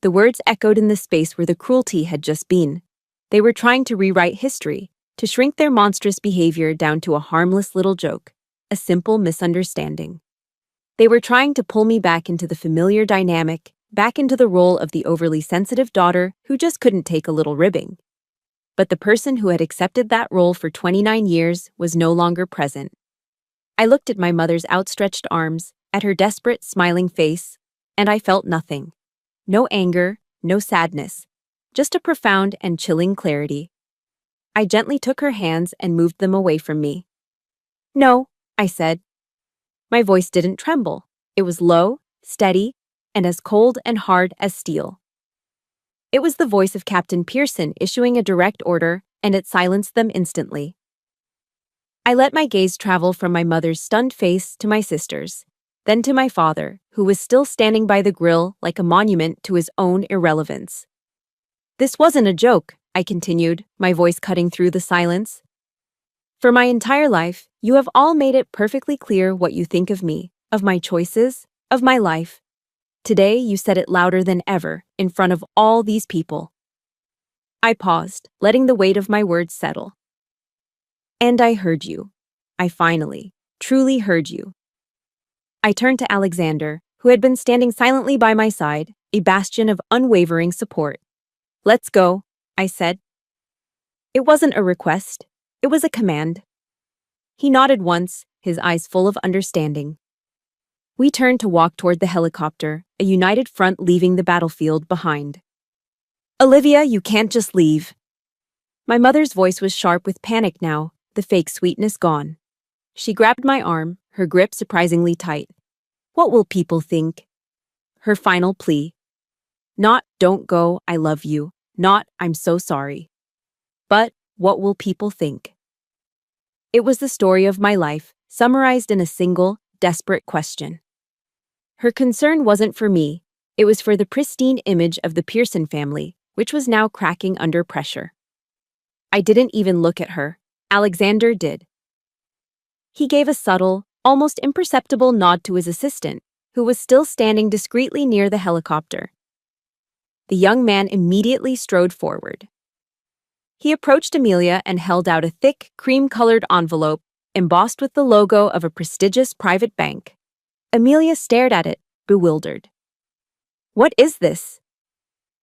The words echoed in the space where the cruelty had just been. They were trying to rewrite history, to shrink their monstrous behavior down to a harmless little joke, a simple misunderstanding. They were trying to pull me back into the familiar dynamic, back into the role of the overly sensitive daughter who just couldn't take a little ribbing. But the person who had accepted that role for 29 years was no longer present. I looked at my mother's outstretched arms, at her desperate, smiling face, and I felt nothing. No anger, no sadness, just a profound and chilling clarity. I gently took her hands and moved them away from me. No, I said. My voice didn't tremble. It was low, steady, and as cold and hard as steel. It was the voice of Captain Pearson issuing a direct order, and it silenced them instantly. I let my gaze travel from my mother's stunned face to my sister's, then to my father, who was still standing by the grill like a monument to his own irrelevance. This wasn't a joke, I continued, my voice cutting through the silence. For my entire life, you have all made it perfectly clear what you think of me, of my choices, of my life. Today, you said it louder than ever, in front of all these people. I paused, letting the weight of my words settle. And I heard you. I finally, truly heard you. I turned to Alexander, who had been standing silently by my side, a bastion of unwavering support. "Let's go," I said. It wasn't a request, it was a command. He nodded once, his eyes full of understanding. We turned to walk toward the helicopter, a united front leaving the battlefield behind. "Olivia, you can't just leave." My mother's voice was sharp with panic now, the fake sweetness gone. She grabbed my arm, her grip surprisingly tight. "What will people think?" Her final plea. Not, "Don't go, I love you." Not, "I'm so sorry." But, "What will people think?" It was the story of my life, summarized in a single, desperate question. Her concern wasn't for me, it was for the pristine image of the Pearson family, which was now cracking under pressure. I didn't even look at her. Alexander did. He gave a subtle, almost imperceptible nod to his assistant, who was still standing discreetly near the helicopter. The young man immediately strode forward. He approached Amelia and held out a thick, cream-colored envelope embossed with the logo of a prestigious private bank. Amelia stared at it, bewildered. "What is this?"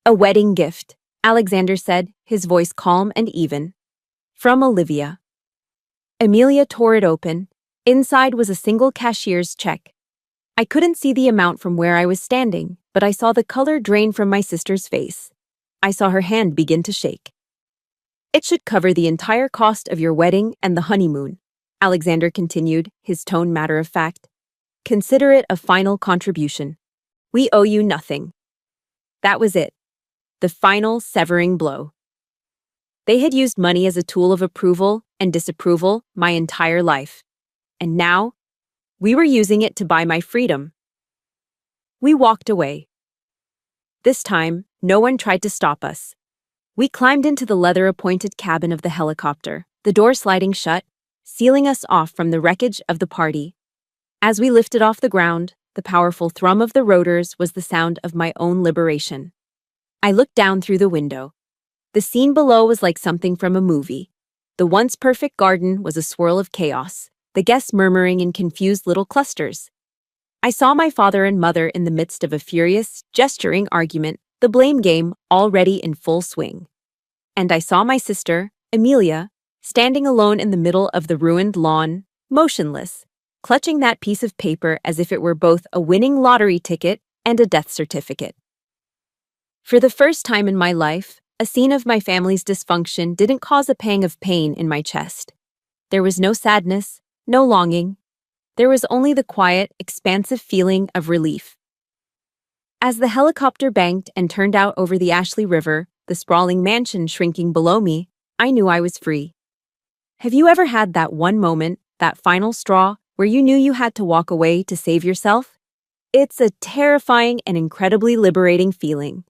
"A wedding gift," Alexander said, his voice calm and even. "From Olivia." Amelia tore it open. Inside was a single cashier's check. I couldn't see the amount from where I was standing, but I saw the color drain from my sister's face. I saw her hand begin to shake. "It should cover the entire cost of your wedding and the honeymoon," Alexander continued, his tone matter-of-fact. "Consider it a final contribution. We owe you nothing." That was it. The final severing blow. They had used money as a tool of approval and disapproval my entire life. And now, we were using it to buy my freedom. We walked away. This time, no one tried to stop us. We climbed into the leather-appointed cabin of the helicopter, the door sliding shut, sealing us off from the wreckage of the party. As we lifted off the ground, the powerful thrum of the rotors was the sound of my own liberation. I looked down through the window. The scene below was like something from a movie. The once perfect garden was a swirl of chaos, the guests murmuring in confused little clusters. I saw my father and mother in the midst of a furious, gesturing argument, the blame game already in full swing. And I saw my sister, Amelia, standing alone in the middle of the ruined lawn, motionless, clutching that piece of paper as if it were both a winning lottery ticket and a death certificate. For the first time in my life, a scene of my family's dysfunction didn't cause a pang of pain in my chest. There was no sadness, no longing. There was only the quiet, expansive feeling of relief. As the helicopter banked and turned out over the Ashley River, the sprawling mansion shrinking below me, I knew I was free. Have you ever had that one moment, that final straw, where you knew you had to walk away to save yourself? It's a terrifying and incredibly liberating feeling.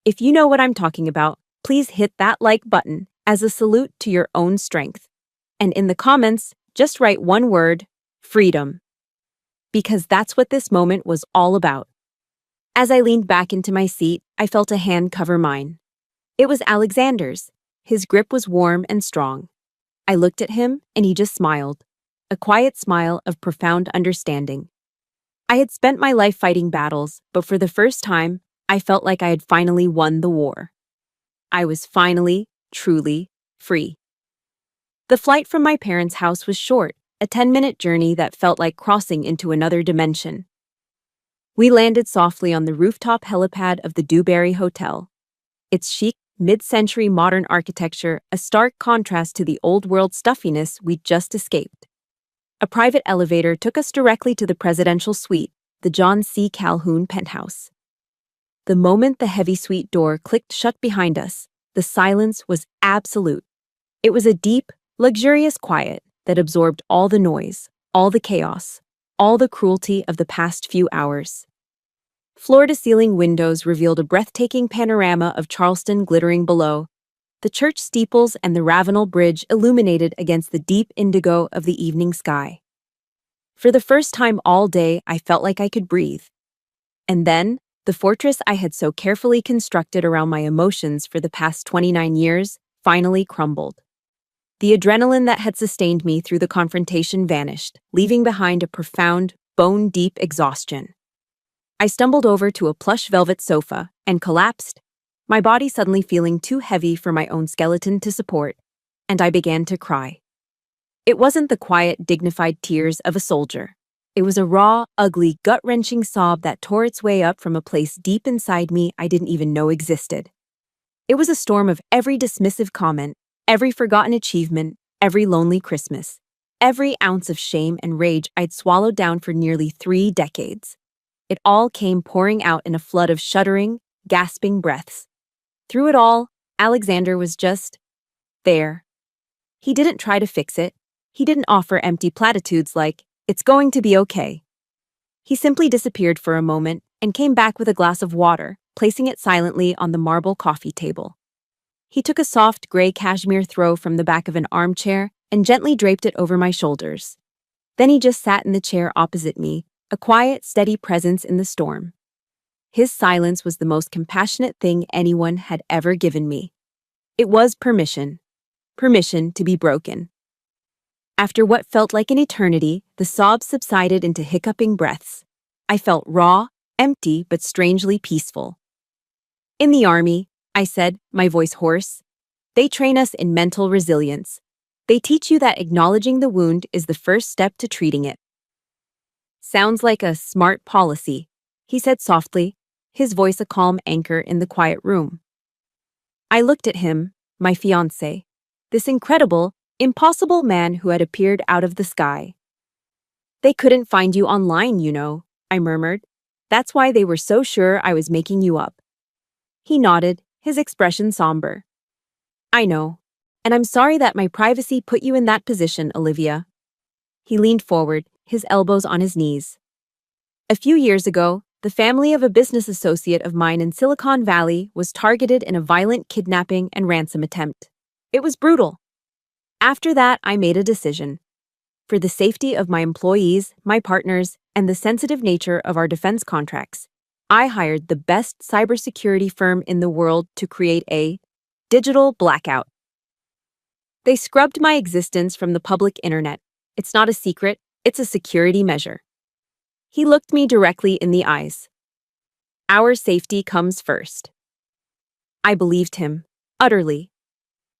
If you know what I'm talking about, please hit that like button as a salute to your own strength. And in the comments, just write one word, freedom. Because that's what this moment was all about. As I leaned back into my seat, I felt a hand cover mine. It was Alexander's. His grip was warm and strong. I looked at him, and he just smiled. A quiet smile of profound understanding. I had spent my life fighting battles, but for the first time, I felt like I had finally won the war. I was finally, truly, free. The flight from my parents' house was short, a 10-minute journey that felt like crossing into another dimension. We landed softly on the rooftop helipad of the Dewberry Hotel. Its chic, mid-century modern architecture a stark contrast to the old-world stuffiness we'd just escaped. A private elevator took us directly to the presidential suite, the John C. Calhoun penthouse. The moment the heavy suite door clicked shut behind us, the silence was absolute. It was a deep, luxurious quiet that absorbed all the noise, all the chaos, all the cruelty of the past few hours. Floor-to-ceiling windows revealed a breathtaking panorama of Charleston glittering below, the church steeples and the Ravenel Bridge illuminated against the deep indigo of the evening sky. For the first time all day, I felt like I could breathe. And then, the fortress I had so carefully constructed around my emotions for the past 29 years finally crumbled. The adrenaline that had sustained me through the confrontation vanished, leaving behind a profound, bone-deep exhaustion. I stumbled over to a plush velvet sofa and collapsed, my body suddenly feeling too heavy for my own skeleton to support, and I began to cry. It wasn't the quiet, dignified tears of a soldier. It was a raw, ugly, gut-wrenching sob that tore its way up from a place deep inside me I didn't even know existed. It was a storm of every dismissive comment, every forgotten achievement, every lonely Christmas, every ounce of shame and rage I'd swallowed down for nearly 3 decades. It all came pouring out in a flood of shuddering, gasping breaths. Through it all, Alexander was just there. He didn't try to fix it. He didn't offer empty platitudes like, "It's going to be okay." He simply disappeared for a moment and came back with a glass of water, placing it silently on the marble coffee table. He took a soft gray cashmere throw from the back of an armchair and gently draped it over my shoulders. Then he just sat in the chair opposite me, a quiet, steady presence in the storm. His silence was the most compassionate thing anyone had ever given me. It was permission. Permission to be broken. After what felt like an eternity, the sobs subsided into hiccuping breaths. I felt raw, empty, but strangely peaceful. "In the army," I said, my voice hoarse, "they train us in mental resilience. They teach you that acknowledging the wound is the first step to treating it." "Sounds like a smart policy," he said softly, his voice a calm anchor in the quiet room. I looked at him, my fiancé, this incredible, impossible man who had appeared out of the sky. "They couldn't find you online, you know," I murmured. "That's why they were so sure I was making you up." He nodded, his expression somber. "I know, and I'm sorry that my privacy put you in that position, Olivia." He leaned forward, his elbows on his knees. "A few years ago, the family of a business associate of mine in Silicon Valley was targeted in a violent kidnapping and ransom attempt. It was brutal. After that, I made a decision. For the safety of my employees, my partners, and the sensitive nature of our defense contracts, I hired the best cybersecurity firm in the world to create a digital blackout. They scrubbed my existence from the public internet. It's not a secret, it's a security measure." He looked me directly in the eyes. "Our safety comes first." I believed him, utterly.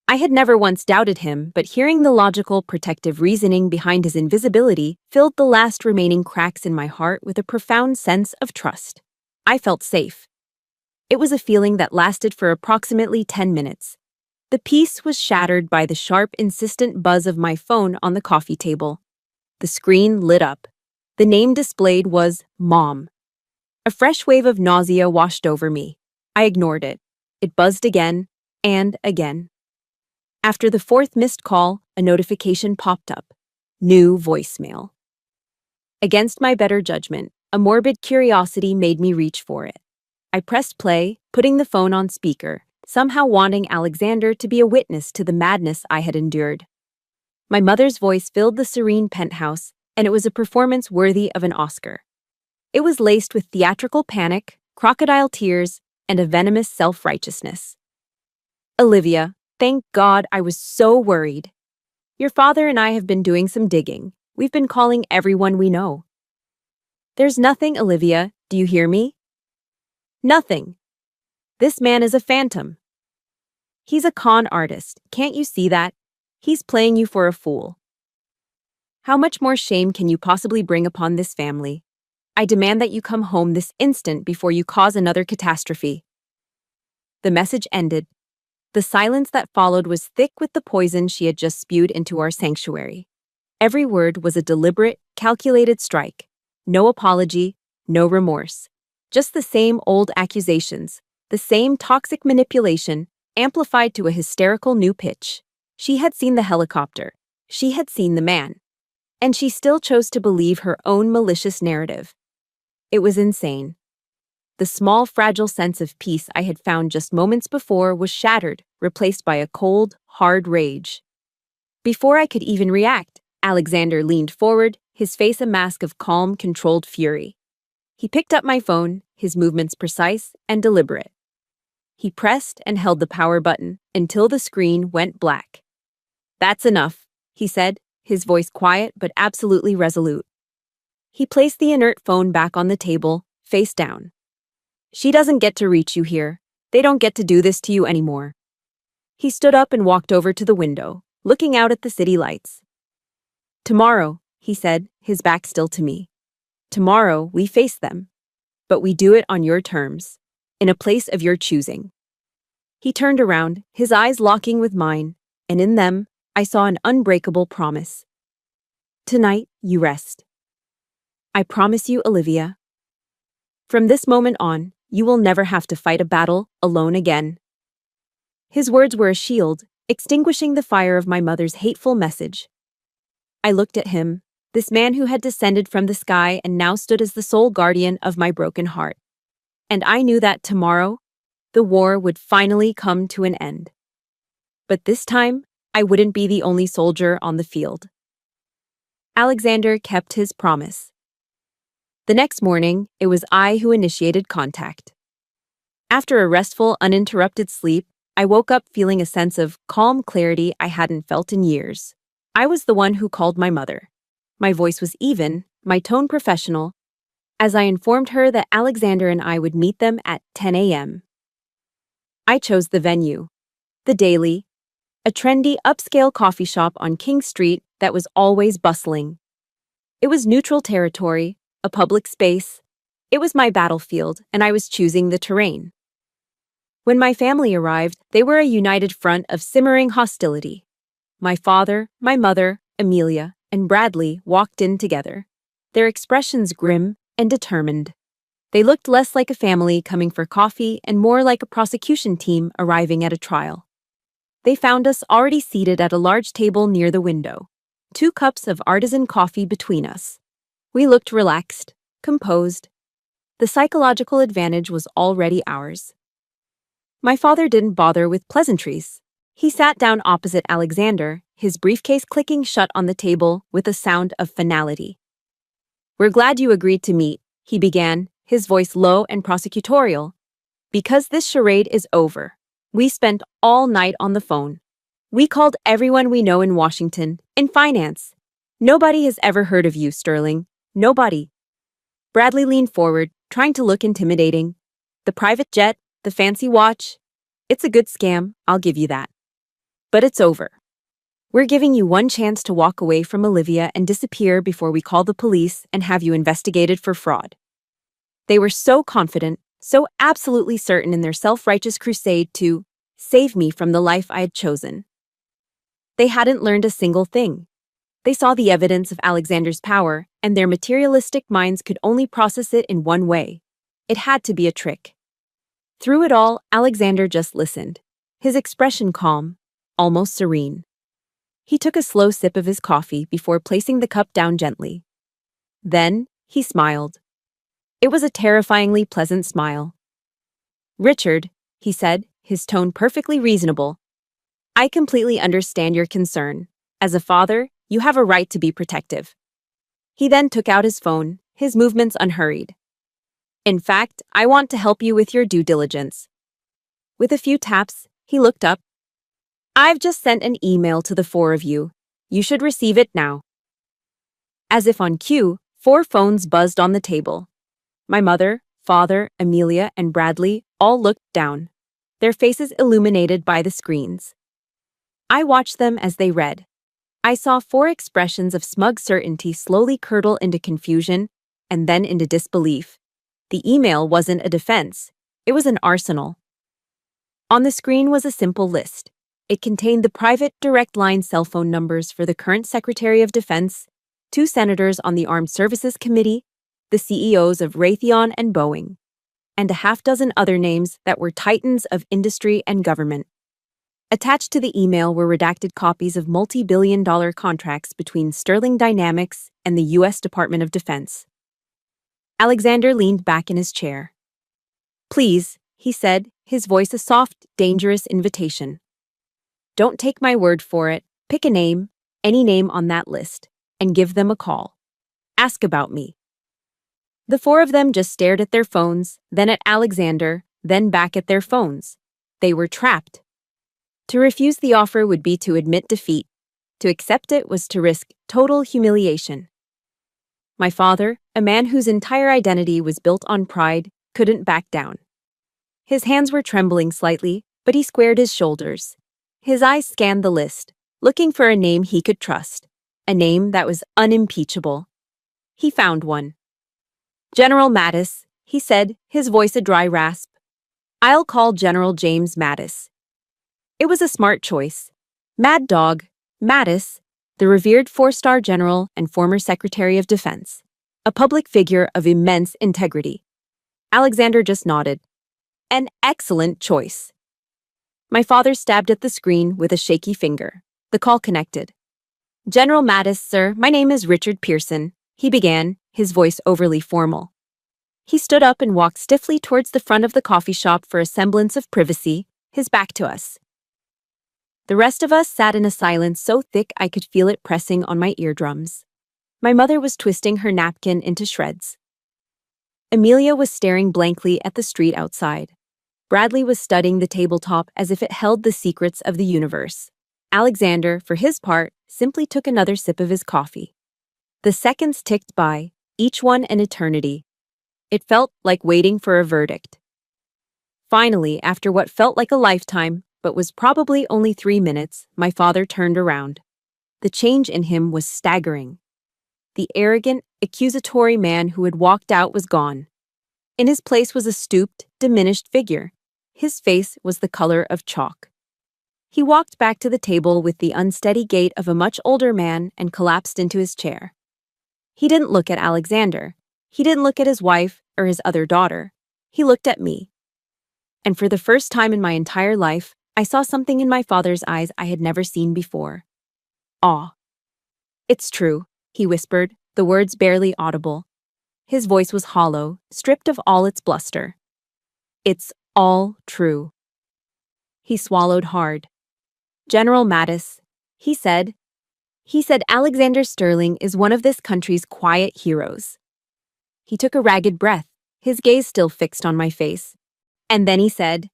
I had never once doubted him, but hearing the logical, protective reasoning behind his invisibility filled the last remaining cracks in my heart with a profound sense of trust. I felt safe. It was a feeling that lasted for approximately 10 minutes. The peace was shattered by the sharp, insistent buzz of my phone on the coffee table. The screen lit up. The name displayed was Mom. A fresh wave of nausea washed over me. I ignored it. It buzzed again and again. After the 4th missed call, a notification popped up. New voicemail. Against my better judgment, a morbid curiosity made me reach for it. I pressed play, putting the phone on speaker, somehow wanting Alexander to be a witness to the madness I had endured. My mother's voice filled the serene penthouse, and it was a performance worthy of an Oscar. It was laced with theatrical panic, crocodile tears, and a venomous self-righteousness. "Olivia, thank God, I was so worried. Your father and I have been doing some digging. We've been calling everyone we know." "There's nothing, Olivia, do you hear me? Nothing. This man is a phantom. He's a con artist, can't you see that? He's playing you for a fool. How much more shame can you possibly bring upon this family? I demand that you come home this instant before you cause another catastrophe." The message ended. The silence that followed was thick with the poison she had just spewed into our sanctuary. Every word was a deliberate, calculated strike. No apology, no remorse. Just the same old accusations, the same toxic manipulation, amplified to a hysterical new pitch. She had seen the helicopter. She had seen the man. And she still chose to believe her own malicious narrative. It was insane. The small, fragile sense of peace I had found just moments before was shattered, replaced by a cold, hard rage. Before I could even react, Alexander leaned forward, his face a mask of calm, controlled fury. He picked up my phone, his movements precise and deliberate. He pressed and held the power button until the screen went black. "That's enough," he said, his voice quiet but absolutely resolute. He placed the inert phone back on the table, face down. She doesn't get to reach you here. They don't get to do this to you anymore. He stood up and walked over to the window, looking out at the city lights. Tomorrow, he said, his back still to me. Tomorrow, we face them. But we do it on your terms, in a place of your choosing. He turned around, his eyes locking with mine, and in them, I saw an unbreakable promise. Tonight, you rest. I promise you, Olivia. From this moment on, you will never have to fight a battle alone again. His words were a shield, extinguishing the fire of my mother's hateful message. I looked at him, this man who had descended from the sky and now stood as the sole guardian of my broken heart. And I knew that tomorrow, the war would finally come to an end. But this time, I wouldn't be the only soldier on the field. Alexander kept his promise. The next morning, it was I who initiated contact. After a restful, uninterrupted sleep, I woke up feeling a sense of calm clarity I hadn't felt in years. I was the one who called my mother. My voice was even, my tone professional, as I informed her that Alexander and I would meet them at 10 a.m. I chose the venue, the Daily, a trendy, upscale coffee shop on King Street that was always bustling. It was neutral territory, a public space. It was my battlefield, and I was choosing the terrain. When my family arrived, they were a united front of simmering hostility. My father, my mother, Amelia, and Bradley walked in together, their expressions grim and determined. They looked less like a family coming for coffee and more like a prosecution team arriving at a trial. They found us already seated at a large table near the window, 2 cups of artisan coffee between us. We looked relaxed, composed. The psychological advantage was already ours. My father didn't bother with pleasantries. He sat down opposite Alexander, his briefcase clicking shut on the table with a sound of finality. "We're glad you agreed to meet," he began, his voice low and prosecutorial. "Because this charade is over. We spent all night on the phone. We called everyone we know in Washington, in finance. Nobody has ever heard of you, Sterling. Nobody." Bradley leaned forward, trying to look intimidating. "The private jet, the fancy watch. It's a good scam, I'll give you that. But it's over. We're giving you one chance to walk away from Olivia and disappear before we call the police and have you investigated for fraud." They were so confident, so absolutely certain in their self-righteous crusade to save me from the life I had chosen. They hadn't learned a single thing. They saw the evidence of Alexander's power, and their materialistic minds could only process it in one way. It had to be a trick. Through it all, Alexander just listened, his expression calm, almost serene. He took a slow sip of his coffee before placing the cup down gently. Then, he smiled. It was a terrifyingly pleasant smile. "Richard," he said, his tone perfectly reasonable, "I completely understand your concern. As a father, you have a right to be protective." He then took out his phone, his movements unhurried. "In fact, I want to help you with your due diligence." With a few taps, he looked up. "I've just sent an email to the 4 of you. You should receive it now." As if on cue, 4 phones buzzed on the table. My mother, father, Amelia, and Bradley all looked down, their faces illuminated by the screens. I watched them as they read. I saw 4 expressions of smug certainty slowly curdle into confusion and then into disbelief. The email wasn't a defense. It was an arsenal. On the screen was a simple list. It contained the private direct line cell phone numbers for the current Secretary of Defense, 2 senators on the Armed Services Committee, the CEOs of Raytheon and Boeing, and a half-dozen other names that were titans of industry and government. Attached to the email were redacted copies of multi-billion-dollar contracts between Sterling Dynamics and the U.S. Department of Defense. Alexander leaned back in his chair. "Please," he said, his voice a soft, dangerous invitation. "Don't take my word for it. Pick a name, any name on that list, and give them a call. Ask about me." The 4 of them just stared at their phones, then at Alexander, then back at their phones. They were trapped. To refuse the offer would be to admit defeat. To accept it was to risk total humiliation. My father, A man whose entire identity was built on pride couldn't back down. His hands were trembling slightly, but he squared his shoulders. His eyes scanned the list, looking for a name he could trust, a name that was unimpeachable. He found one. General Mattis, he said, his voice a dry rasp. I'll call General James Mattis. It was a smart choice. Mad Dog, Mattis, the revered four-star general and former Secretary of Defense, a public figure of immense integrity. Alexander just nodded. An excellent choice. My father stabbed at the screen with a shaky finger. The call connected. General Mattis, sir, my name is Richard Pearson, he began, his voice overly formal. He stood up and walked stiffly towards the front of the coffee shop for a semblance of privacy, his back to us. The rest of us sat in a silence so thick I could feel it pressing on my eardrums. My mother was twisting her napkin into shreds. Amelia was staring blankly at the street outside. Bradley was studying the tabletop as if it held the secrets of the universe. Alexander, for his part, simply took another sip of his coffee. The seconds ticked by, each one an eternity. It felt like waiting for a verdict. Finally, after what felt like a lifetime, but was probably only 3 minutes, my father turned around. The change in him was staggering. The arrogant, accusatory man who had walked out was gone. In his place was a stooped, diminished figure. His face was the color of chalk. He walked back to the table with the unsteady gait of a much older man and collapsed into his chair. He didn't look at Alexander. He didn't look at his wife or his other daughter. He looked at me. And for the first time in my entire life, I saw something in my father's eyes I had never seen before. Awe. It's true, he whispered, the words barely audible. His voice was hollow, stripped of all its bluster. It's all true. He swallowed hard. General Mattis, he said Alexander Sterling is one of this country's quiet heroes. He took a ragged breath, his gaze still fixed on my face. And then he said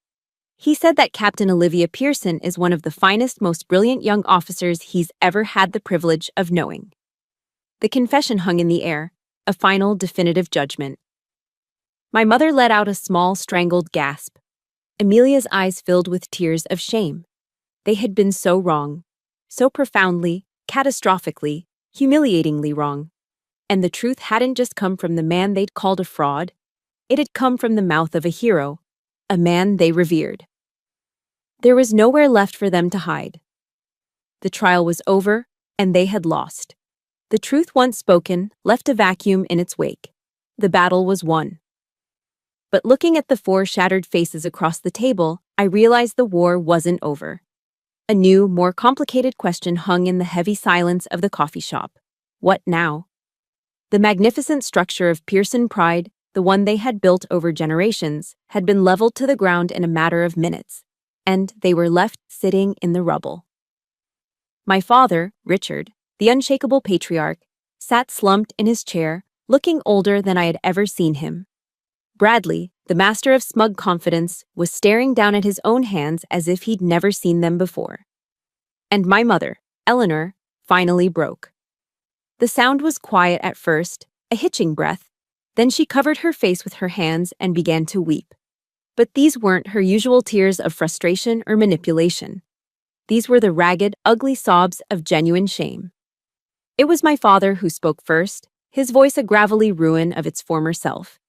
that Captain Olivia Pearson is one of the finest, most brilliant young officers he's ever had the privilege of knowing. The confession hung in the air, a final, definitive judgment. My mother let out a small, strangled gasp. Amelia's eyes filled with tears of shame. They had been so wrong, so profoundly, catastrophically, humiliatingly wrong. And the truth hadn't just come from the man they'd called a fraud. It had come from the mouth of a hero, a man they revered. There was nowhere left for them to hide. The trial was over, and they had lost. The truth once spoken left a vacuum in its wake. The battle was won. But looking at the 4 shattered faces across the table, I realized the war wasn't over. A new, more complicated question hung in the heavy silence of the coffee shop. What now? The magnificent structure of Pearson pride, the one they had built over generations, had been leveled to the ground in a matter of minutes, and they were left sitting in the rubble. My father, Richard, the unshakable patriarch, sat slumped in his chair, looking older than I had ever seen him. Bradley, the master of smug confidence, was staring down at his own hands as if he'd never seen them before. And my mother, Eleanor, finally broke. The sound was quiet at first, a hitching breath. Then she covered her face with her hands and began to weep. But these weren't her usual tears of frustration or manipulation. These were the ragged, ugly sobs of genuine shame. It was my father who spoke first, his voice a gravelly ruin of its former self.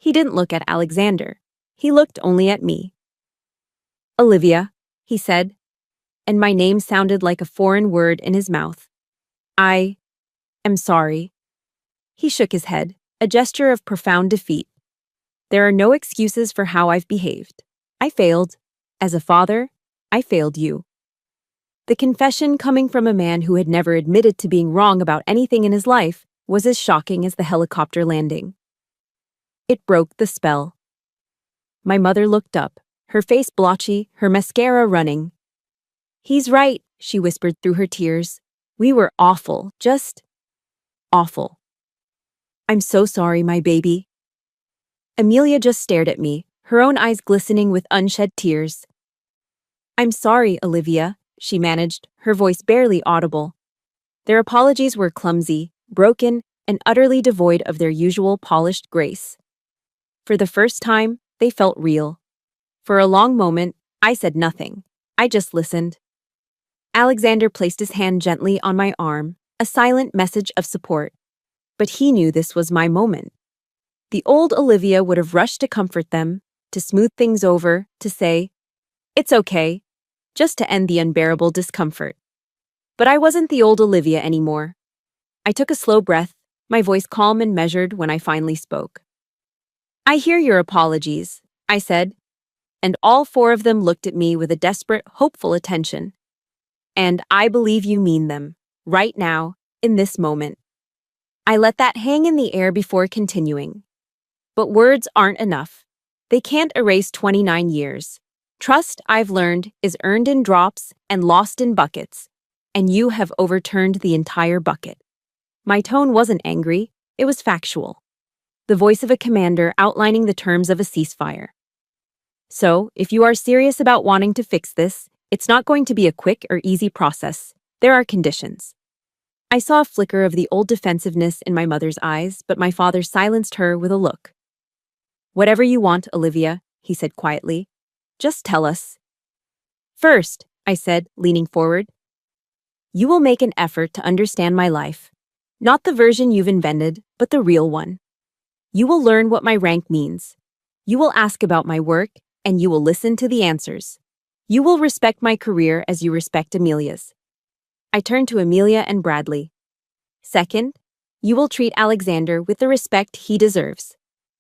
He didn't look at Alexander. He looked only at me. Olivia, he said, and my name sounded like a foreign word in his mouth. I am sorry. He shook his head, a gesture of profound defeat. There are no excuses for how I've behaved. I failed. As a father, I failed you. The confession coming from a man who had never admitted to being wrong about anything in his life was as shocking as the helicopter landing. It broke the spell. My mother looked up, her face blotchy, her mascara running. He's right, she whispered through her tears. We were awful, just awful. I'm so sorry, my baby. Amelia just stared at me, her own eyes glistening with unshed tears. I'm sorry, Olivia, she managed, her voice barely audible. Their apologies were clumsy, broken, and utterly devoid of their usual polished grace. For the first time, they felt real. For a long moment, I said nothing. I just listened. Alexander placed his hand gently on my arm, a silent message of support. But he knew this was my moment. The old Olivia would have rushed to comfort them, to smooth things over, to say, "It's okay," just to end the unbearable discomfort. But I wasn't the old Olivia anymore. I took a slow breath, my voice calm and measured when I finally spoke. "I hear your apologies," I said, and all four of them looked at me with a desperate, hopeful attention. "And I believe you mean them, right now, in this moment." I let that hang in the air before continuing. But words aren't enough. They can't erase 29 years. Trust, I've learned, is earned in drops and lost in buckets. And you have overturned the entire bucket. My tone wasn't angry, it was factual. The voice of a commander outlining the terms of a ceasefire. So, if you are serious about wanting to fix this, it's not going to be a quick or easy process. There are conditions. I saw a flicker of the old defensiveness in my mother's eyes, but my father silenced her with a look. "Whatever you want, Olivia," he said quietly. "Just tell us." "First," I said, leaning forward, "you will make an effort to understand my life. Not the version you've invented, but the real one. You will learn what my rank means. You will ask about my work, and you will listen to the answers. You will respect my career as you respect Amelia's." I turned to Amelia and Bradley. "Second, you will treat Alexander with the respect he deserves.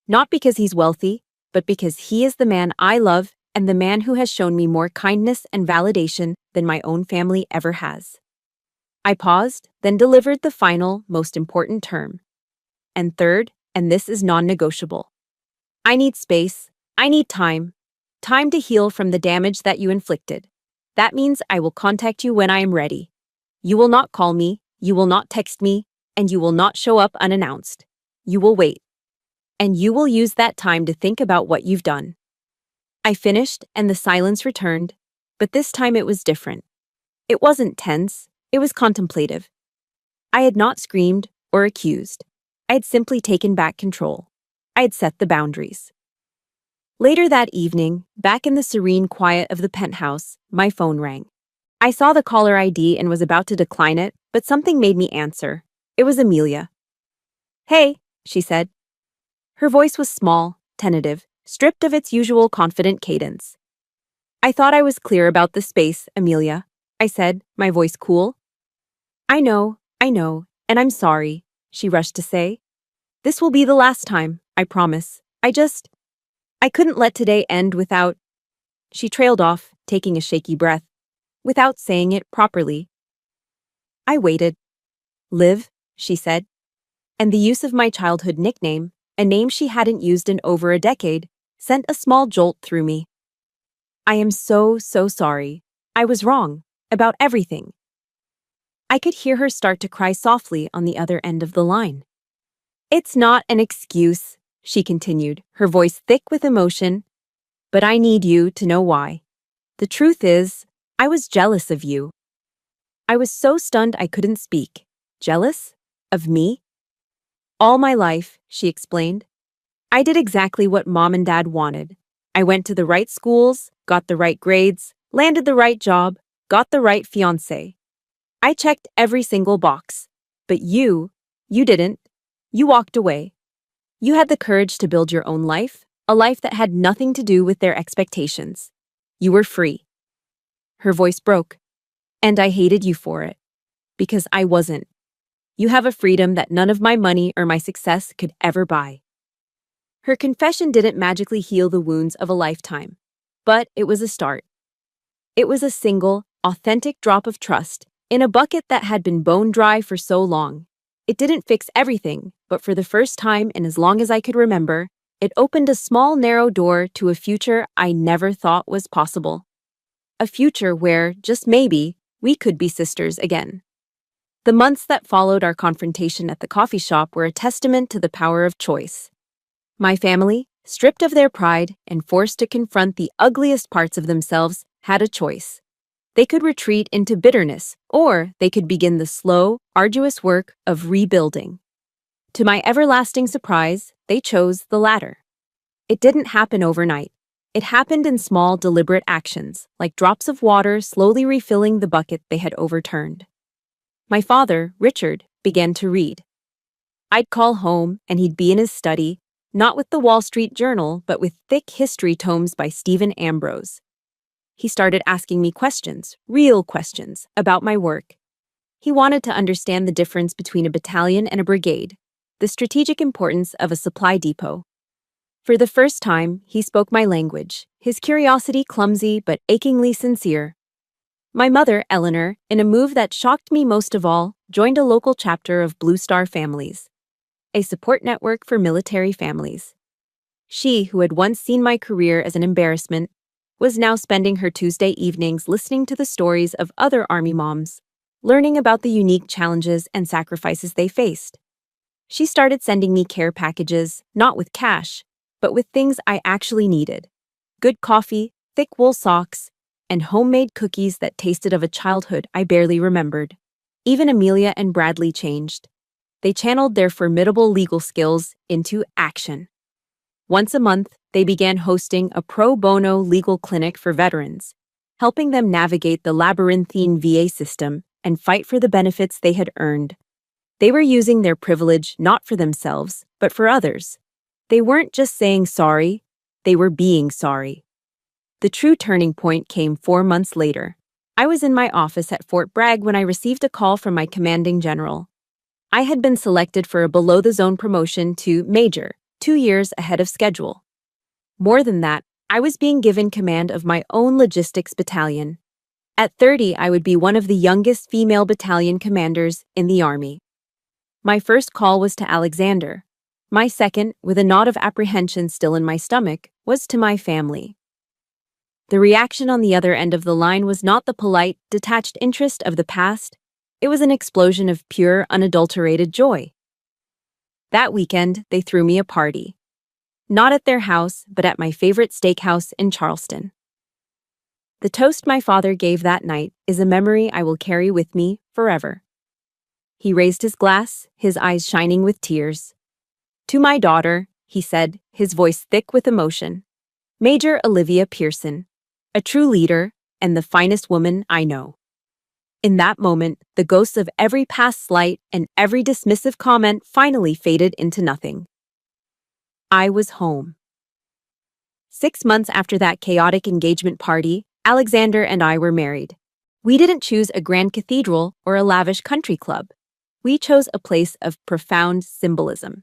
Not because he's wealthy, but because he is the man I love and the man who has shown me more kindness and validation than my own family ever has." I paused, then delivered the final, most important term. "And third, and this is non-negotiable. I need space. I need time. Time to heal from the damage that you inflicted. That means I will contact you when I am ready. You will not call me, you will not text me, and you will not show up unannounced. You will wait. And you will use that time to think about what you've done." I finished, and the silence returned, but this time it was different. It wasn't tense, it was contemplative. I had not screamed or accused. I had simply taken back control. I had set the boundaries. Later that evening, back in the serene quiet of the penthouse, my phone rang. I saw the caller ID and was about to decline it, but something made me answer. It was Amelia. "Hey," she said. Her voice was small, tentative, stripped of its usual confident cadence. "I thought I was clear about the space, Amelia," I said, my voice cool. I know, and I'm sorry," she rushed to say. "This will be the last time, I promise. I couldn't let today end without—" She trailed off, taking a shaky breath, without saying it properly. I waited. "Liv," she said, and the use of my childhood nickname, a name she hadn't used in over a decade, sent a small jolt through me. "I am so sorry. I was wrong. About everything." I could hear her start to cry softly on the other end of the line. "It's not an excuse," she continued, her voice thick with emotion, "but I need you to know why. The truth is, I was jealous of you." I was so stunned I couldn't speak. Jealous? Of me? "All my life," she explained. "I did exactly what Mom and Dad wanted. I went to the right schools, got the right grades, landed the right job, got the right fiancé. I checked every single box. But you didn't. You walked away. You had the courage to build your own life, a life that had nothing to do with their expectations. You were free." Her voice broke. "And I hated you for it. Because I wasn't. You have a freedom that none of my money or my success could ever buy." Her confession didn't magically heal the wounds of a lifetime, but it was a start. It was a single, authentic drop of trust in a bucket that had been bone dry for so long. It didn't fix everything, but for the first time in as long as I could remember, it opened a small, narrow door to a future I never thought was possible. A future where, just maybe, we could be sisters again. The months that followed our confrontation at the coffee shop were a testament to the power of choice. My family, stripped of their pride and forced to confront the ugliest parts of themselves, had a choice. They could retreat into bitterness, or they could begin the slow, arduous work of rebuilding. To my everlasting surprise, they chose the latter. It didn't happen overnight. It happened in small, deliberate actions, like drops of water slowly refilling the bucket they had overturned. My father, Richard, began to read. I'd call home, and he'd be in his study, not with the Wall Street Journal, but with thick history tomes by Stephen Ambrose. He started asking me questions, real questions, about my work. He wanted to understand the difference between a battalion and a brigade, the strategic importance of a supply depot. For the first time, he spoke my language, his curiosity clumsy but achingly sincere. My mother, Eleanor, in a move that shocked me most of all, joined a local chapter of Blue Star Families, a support network for military families. She, who had once seen my career as an embarrassment, was now spending her Tuesday evenings listening to the stories of other Army moms, learning about the unique challenges and sacrifices they faced. She started sending me care packages, not with cash, but with things I actually needed. Good coffee, thick wool socks, and homemade cookies that tasted of a childhood I barely remembered. Even Amelia and Bradley changed. They channeled their formidable legal skills into action. Once a month, they began hosting a pro bono legal clinic for veterans, helping them navigate the labyrinthine VA system and fight for the benefits they had earned. They were using their privilege not for themselves, but for others. They weren't just saying sorry, they were being sorry. The true turning point came 4 months later. I was in my office at Fort Bragg when I received a call from my commanding general. I had been selected for a below-the-zone promotion to major, 2 years ahead of schedule. More than that, I was being given command of my own logistics battalion. At 30, I would be one of the youngest female battalion commanders in the Army. My first call was to Alexander. My second, with a knot of apprehension still in my stomach, was to my family. The reaction on the other end of the line was not the polite, detached interest of the past. It was an explosion of pure, unadulterated joy. That weekend, they threw me a party. Not at their house, but at my favorite steakhouse in Charleston. The toast my father gave that night is a memory I will carry with me forever. He raised his glass, his eyes shining with tears. To my daughter, he said, his voice thick with emotion, Major Olivia Pearson, a true leader and the finest woman I know. In that moment, the ghosts of every past slight and every dismissive comment finally faded into nothing. I was home. 6 months after that chaotic engagement party, Alexander and I were married. We didn't choose a grand cathedral or a lavish country club. We chose a place of profound symbolism.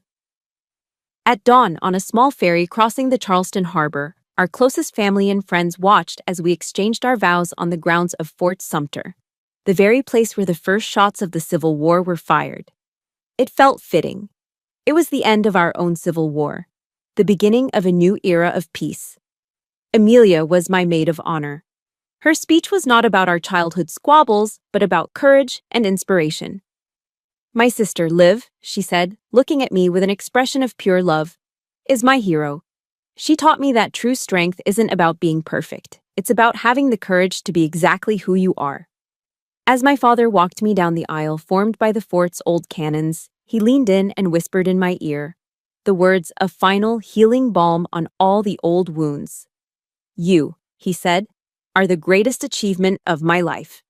At dawn, on a small ferry crossing the Charleston harbor, our closest family and friends watched as we exchanged our vows on the grounds of Fort Sumter, the very place where the first shots of the Civil War were fired. It felt fitting. It was the end of our own Civil War, the beginning of a new era of peace. Amelia was my maid of honor. Her speech was not about our childhood squabbles, but about courage and inspiration. My sister, Liv, she said, looking at me with an expression of pure love, is my hero. She taught me that true strength isn't about being perfect. It's about having the courage to be exactly who you are. As my father walked me down the aisle formed by the fort's old cannons, he leaned in and whispered in my ear, the words of final healing balm on all the old wounds. You, he said, are the greatest achievement of my life.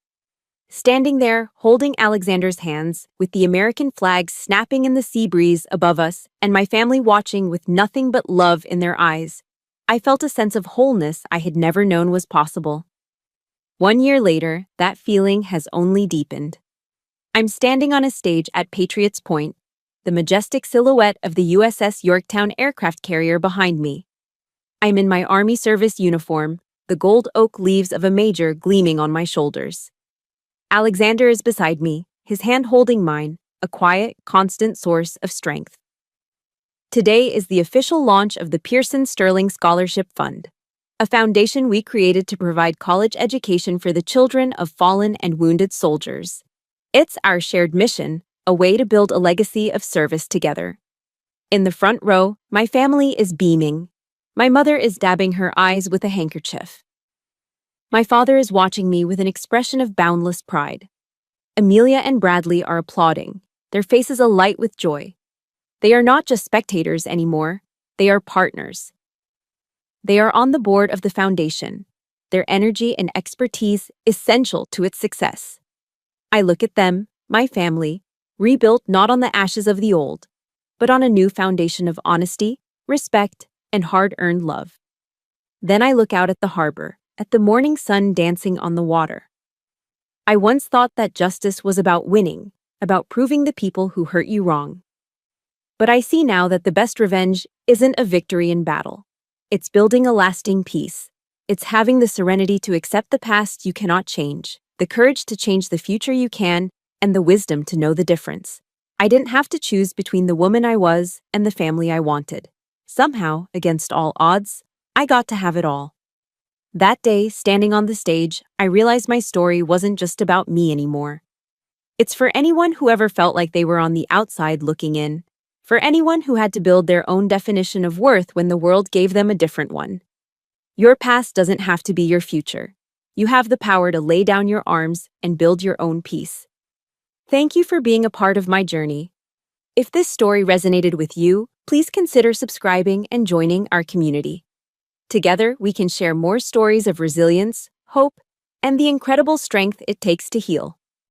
Standing there, holding Alexander's hands, with the American flag snapping in the sea breeze above us, and my family watching with nothing but love in their eyes, I felt a sense of wholeness I had never known was possible. 1 year later, that feeling has only deepened. I'm standing on a stage at Patriots Point, the majestic silhouette of the USS Yorktown aircraft carrier behind me. I'm in my Army service uniform, the gold oak leaves of a major gleaming on my shoulders. Alexander is beside me, his hand holding mine, a quiet, constant source of strength. Today is the official launch of the Pearson Sterling Scholarship Fund, a foundation we created to provide college education for the children of fallen and wounded soldiers. It's our shared mission, a way to build a legacy of service together. In the front row, my family is beaming. My mother is dabbing her eyes with a handkerchief. My father is watching me with an expression of boundless pride. Amelia and Bradley are applauding, their faces alight with joy. They are not just spectators anymore, they are partners. They are on the board of the foundation, their energy and expertise essential to its success. I look at them, my family, rebuilt not on the ashes of the old, but on a new foundation of honesty, respect, and hard-earned love. Then I look out at the harbor, at the morning sun dancing on the water. I once thought that justice was about winning, about proving the people who hurt you wrong. But I see now that the best revenge isn't a victory in battle. It's building a lasting peace. It's having the serenity to accept the past you cannot change, the courage to change the future you can, and the wisdom to know the difference. I didn't have to choose between the woman I was and the family I wanted. Somehow, against all odds, I got to have it all. That day, standing on the stage, I realized my story wasn't just about me anymore. It's for anyone who ever felt like they were on the outside looking in, for anyone who had to build their own definition of worth when the world gave them a different one. Your past doesn't have to be your future. You have the power to lay down your arms and build your own peace. Thank you for being a part of my journey. If this story resonated with you, please consider subscribing and joining our community. Together, we can share more stories of resilience, hope, and the incredible strength it takes to heal.